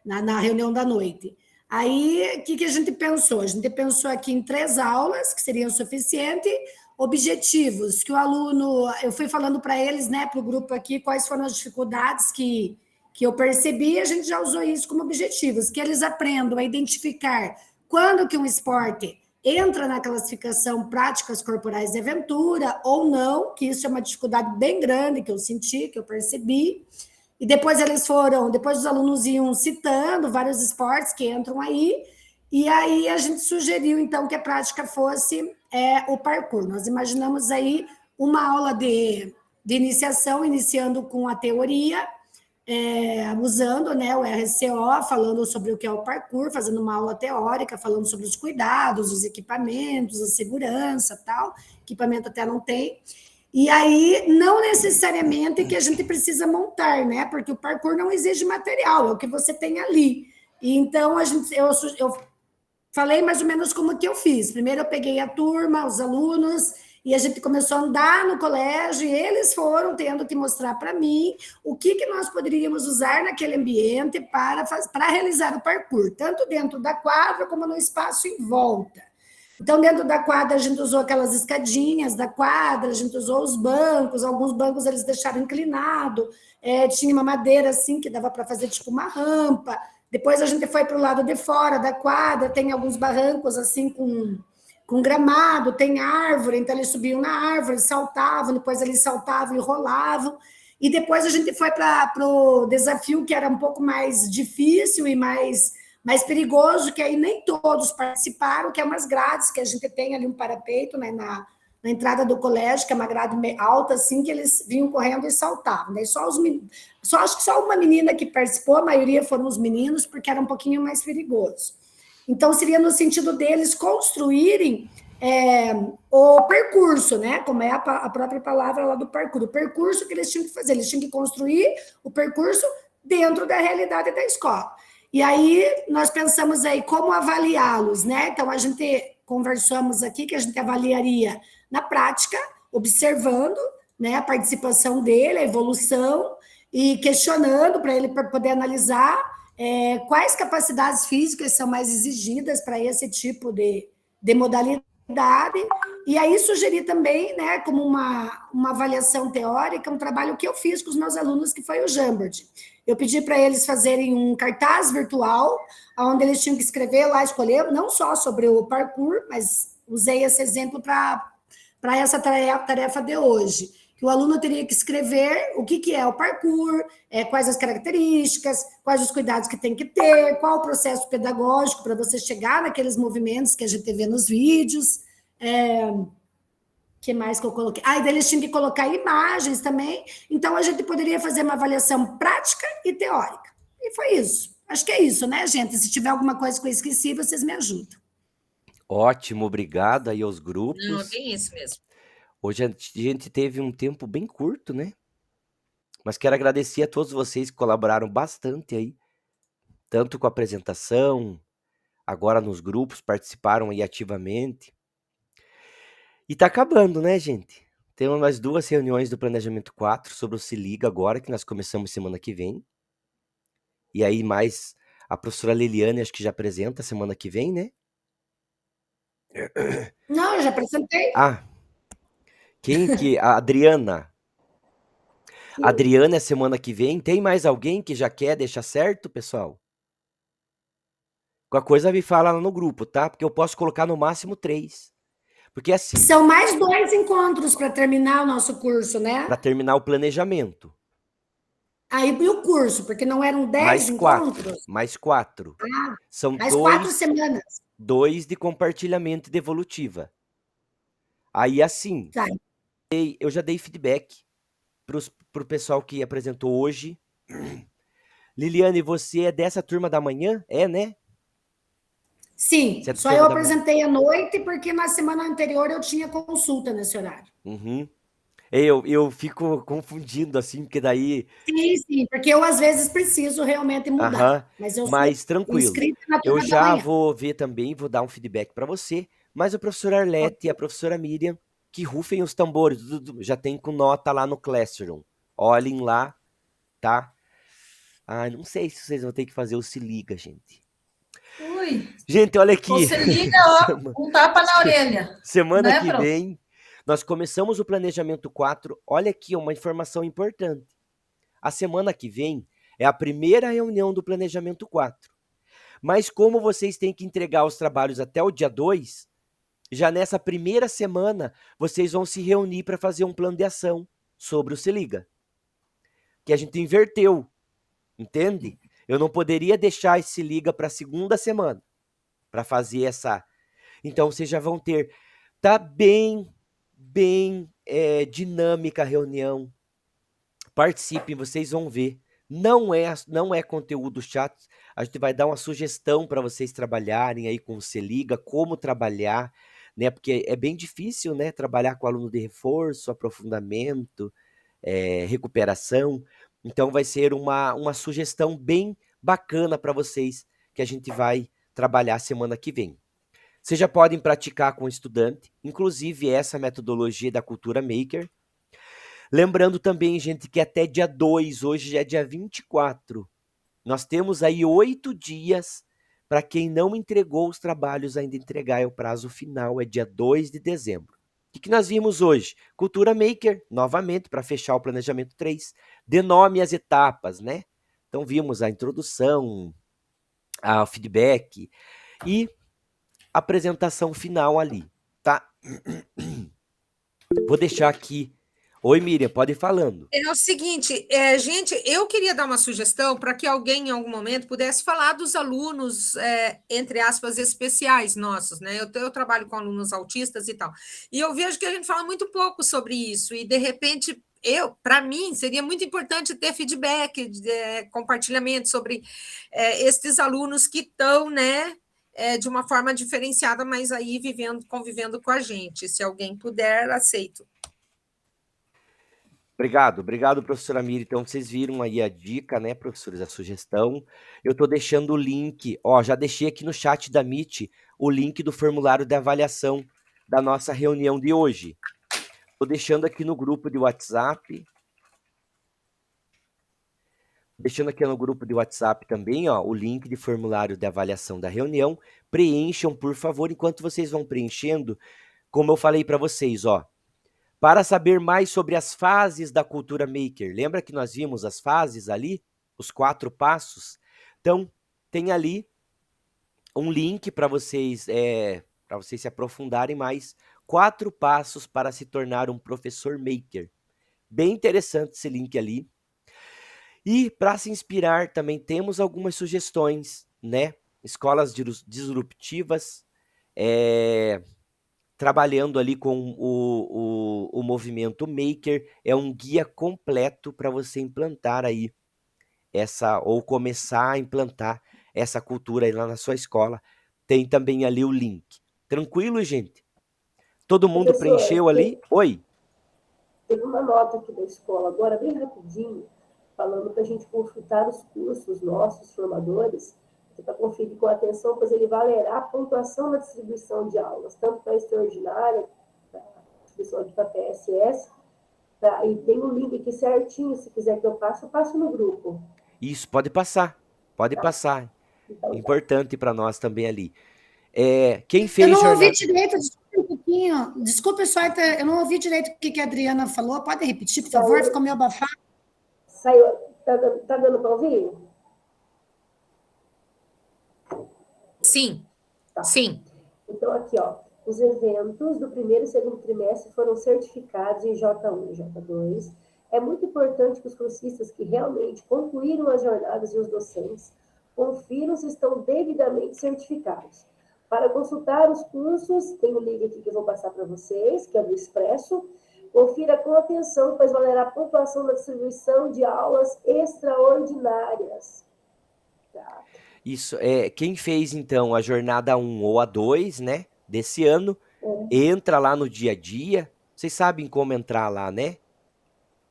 na reunião da noite. Aí, o que a gente pensou? A gente pensou aqui em 3 aulas, que seriam suficientes, objetivos, que o aluno... Eu fui falando para eles, né, para o grupo aqui, quais foram as dificuldades que eu percebi, a gente já usou isso como objetivos, que eles aprendam a identificar quando que um esporte entra na classificação práticas corporais de aventura ou não, que isso é uma dificuldade bem grande que eu senti, que eu percebi. E depois depois os alunos iam citando vários esportes que entram aí, e aí a gente sugeriu, então, que a prática fosse o parkour. Nós imaginamos aí uma aula de iniciação, iniciando com a teoria, usando, né, o RCO, falando sobre o que é o parkour, fazendo uma aula teórica, falando sobre os cuidados, os equipamentos, a segurança, tal. Equipamento até não tem. E aí, não necessariamente que a gente precisa montar, né? Porque o parkour não exige material, é o que você tem ali. E então, eu falei mais ou menos como que eu fiz. Primeiro eu peguei a turma, os alunos, e a gente começou a andar no colégio, e eles foram tendo que mostrar para mim o que nós poderíamos usar naquele ambiente para realizar o parkour, tanto dentro da quadra como no espaço em volta. Então, dentro da quadra, a gente usou aquelas escadinhas da quadra, a gente usou os bancos, alguns bancos eles deixaram inclinado, tinha uma madeira assim que dava para fazer tipo uma rampa. Depois a gente foi para o lado de fora da quadra, tem alguns barrancos assim com gramado, tem árvore, então eles subiam na árvore, saltavam, depois eles saltavam e rolavam. E depois a gente foi para o desafio que era um pouco mais difícil e mais perigoso, que aí nem todos participaram, que é umas grades que a gente tem ali, um parapeito, né, na entrada do colégio, que é uma grade alta, assim, que eles vinham correndo e saltavam. Daí acho que só uma menina que participou, a maioria foram os meninos, porque era um pouquinho mais perigoso. Então, seria no sentido deles construírem o percurso, né? Como é a própria palavra lá do parkour. O percurso que eles tinham que fazer, eles tinham que construir o percurso dentro da realidade da escola. E aí, nós pensamos aí como avaliá-los, né? Então, a gente conversamos aqui que a gente avaliaria na prática, observando, né, a participação dele, a evolução, e questionando para ele poder analisar quais capacidades físicas são mais exigidas para esse tipo de modalidade. E aí sugerir também, né, como uma avaliação teórica, um trabalho que eu fiz com os meus alunos, que foi o Jamboard. Eu pedi para eles fazerem um cartaz virtual, onde eles tinham que escrever lá, escolher, não só sobre o parkour, mas usei esse exemplo para essa tarefa de hoje, que o aluno teria que escrever o que é o parkour, quais as características, quais os cuidados que tem que ter, qual o processo pedagógico para você chegar naqueles movimentos que a gente vê nos vídeos. Que mais que eu coloquei? E daí eles tinham que colocar imagens também. Então, a gente poderia fazer uma avaliação prática e teórica. E foi isso. Acho que é isso, né, gente? Se tiver alguma coisa que eu esqueci, vocês me ajudam. Ótimo, obrigado aí aos grupos. Não, é bem isso mesmo. Hoje a gente teve um tempo bem curto, né? Mas quero agradecer a todos vocês que colaboraram bastante aí, tanto com a apresentação, agora nos grupos, participaram aí ativamente. E tá acabando, né, gente? Temos mais 2 reuniões do Planejamento 4 sobre o Se Liga agora, que nós começamos semana que vem. E aí mais a professora Liliane, acho que já apresenta semana que vem, né? Não, eu já apresentei. Quem que... A Adriana. Sim. Adriana é semana que vem. Tem mais alguém que já quer deixar certo, pessoal? Qualquer coisa me fala lá no grupo, tá? Porque eu posso colocar no máximo 3. Porque assim... São mais 2 encontros para terminar o nosso curso, né? Para terminar o planejamento. E o curso, porque não eram 10 encontros? Mais 4. São mais 4 semanas. 2 de compartilhamento e devolutiva. Aí, assim, Tá. eu já dei feedback pro pessoal que apresentou hoje. Liliane, você é dessa turma da manhã? Né? Sim, só eu apresentei à noite, porque na semana anterior eu tinha consulta nesse horário. Uhum. Eu fico confundindo, assim, porque daí... Sim, porque eu às vezes preciso realmente mudar. Mas tranquilo. Eu já vou ver também, vou dar um feedback para você, mas o professor Arlete e a professora Miriam, que rufem os tambores, já tem com nota lá no Classroom. Olhem lá, tá? Não sei se vocês vão ter que fazer o Se Liga, gente. Ui. Gente, olha aqui. Você liga, ó, um tapa na orelha. Semana né, que vem, nós começamos o Planejamento 4. Olha aqui, uma informação importante. A semana que vem é a primeira reunião do Planejamento 4. Mas como vocês têm que entregar os trabalhos até o dia 2, já nessa primeira semana, vocês vão se reunir para fazer um plano de ação sobre o Se Liga. Que a gente inverteu, entende? Eu não poderia deixar esse Se Liga para a segunda semana, para fazer essa... Então, vocês já vão ter... Tá bem dinâmica a reunião. Participem, vocês vão ver. Não é conteúdo chato. A gente vai dar uma sugestão para vocês trabalharem aí com o Se Liga, como trabalhar, né? Porque é bem difícil, né? Trabalhar com aluno de reforço, aprofundamento, recuperação. Então vai ser uma sugestão bem bacana para vocês que a gente vai trabalhar semana que vem. Vocês já podem praticar com o estudante, inclusive essa metodologia da Cultura Maker. Lembrando também, gente, que até dia 2, hoje já é dia 24, nós temos aí 8 dias para quem não entregou os trabalhos ainda entregar, é o prazo final, é dia 2 de dezembro. O que nós vimos hoje? Cultura Maker, novamente, para fechar o planejamento 3, dê nome às etapas, né? Então vimos a introdução, o feedback e a apresentação final ali, tá? Vou deixar aqui. Oi, Miriam, pode ir falando. É o seguinte, gente, eu queria dar uma sugestão para que alguém, em algum momento, pudesse falar dos alunos, entre aspas, especiais nossos, né? Eu trabalho com alunos autistas e tal, e eu vejo que a gente fala muito pouco sobre isso, e, de repente, para mim, seria muito importante ter feedback, compartilhamento sobre estes alunos que estão, né, de uma forma diferenciada, mas aí convivendo com a gente. Se alguém puder, aceito. Obrigado, professora Miri. Então, vocês viram aí a dica, né, professores, a sugestão. Eu estou deixando o link, já deixei aqui no chat da Meet o link do formulário de avaliação da nossa reunião de hoje. Estou deixando aqui no grupo de WhatsApp. Deixando aqui no grupo de WhatsApp também, o link de formulário de avaliação da reunião. Preencham, por favor, enquanto vocês vão preenchendo, como eu falei para vocês, para saber mais sobre as fases da Cultura Maker. Lembra que nós vimos as fases ali? Os 4 passos? Então, tem ali um link para vocês se aprofundarem mais. 4 passos para se tornar um professor maker. Bem interessante esse link ali. E para se inspirar também temos algumas sugestões, né? Escolas disruptivas, trabalhando ali com o movimento Maker, é um guia completo para você implantar aí ou começar a implantar essa cultura aí lá na sua escola. Tem também ali o link. Tranquilo, gente? Todo mundo preencheu ali? Oi? Teve uma nota aqui da escola, agora bem rapidinho, falando para a gente consultar os cursos nossos, formadores, para conferir com atenção, pois ele valerá a pontuação na distribuição de aulas, tanto para a extraordinária, para a distribuição para a PSS, e tem um link aqui certinho, se quiser que eu passo no grupo. Isso, pode passar, passar. Então, importante para nós também ali. Quem fez... Eu não ouvi direito, desculpa um pouquinho, desculpa só, eu não ouvi direito o que a Adriana falou, pode repetir, por favor, ficou meio abafado. Saiu, tá dando para ouvir? Sim, tá. Sim. Então, aqui, os eventos do primeiro e segundo trimestre foram certificados em J1 e J2. É muito importante que os cursistas que realmente concluíram as jornadas e os docentes confiram se estão devidamente certificados. Para consultar os cursos, tem o link aqui que eu vou passar para vocês, que é do Expresso. Confira com atenção, pois valerá a pontuação da distribuição de aulas extraordinárias. Tá. Isso, quem fez, então, a jornada 1 ou a 2, né, desse ano, entra lá no dia a dia. Vocês sabem como entrar lá, né?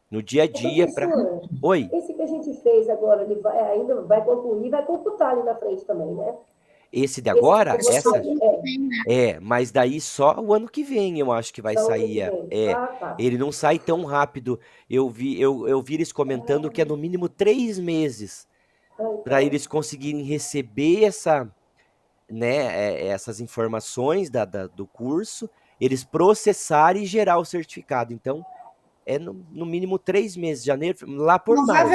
No dia a dia. Oi? Esse que a gente fez agora, ele ainda vai concluir, vai computar ali na frente também, né? Esse de agora? Mas daí só o ano que vem, eu acho que vai sair. Tá. Ele não sai tão rápido. Eu vi eles comentando que é no mínimo 3 meses para eles conseguirem receber essas informações do curso, eles processarem e gerar o certificado. Então, é no mínimo 3 meses, janeiro, lá por março.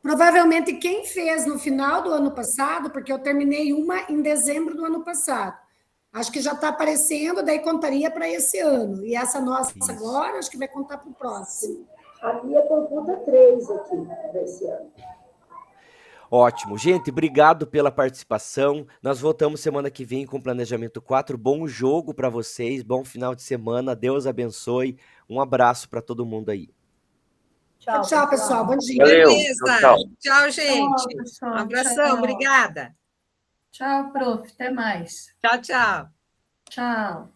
Provavelmente quem fez no final do ano passado, porque eu terminei uma em dezembro do ano passado. Acho que já está aparecendo, daí contaria para esse ano. E essa nossa Isso. agora, acho que vai contar para o próximo. A minha computa 3 aqui para esse ano. Ótimo. Gente, obrigado pela participação. Nós voltamos semana que vem com o Planejamento 4. Bom jogo para vocês, bom final de semana. Deus abençoe. Um abraço para todo mundo aí. Tchau, pessoal. Bom dia. Valeu. Beleza. Tchau. Tchau, gente. Tchau, pessoal. Um abração, Tchau. obrigada. Tchau, prof. Até mais. Tchau, tchau. Tchau.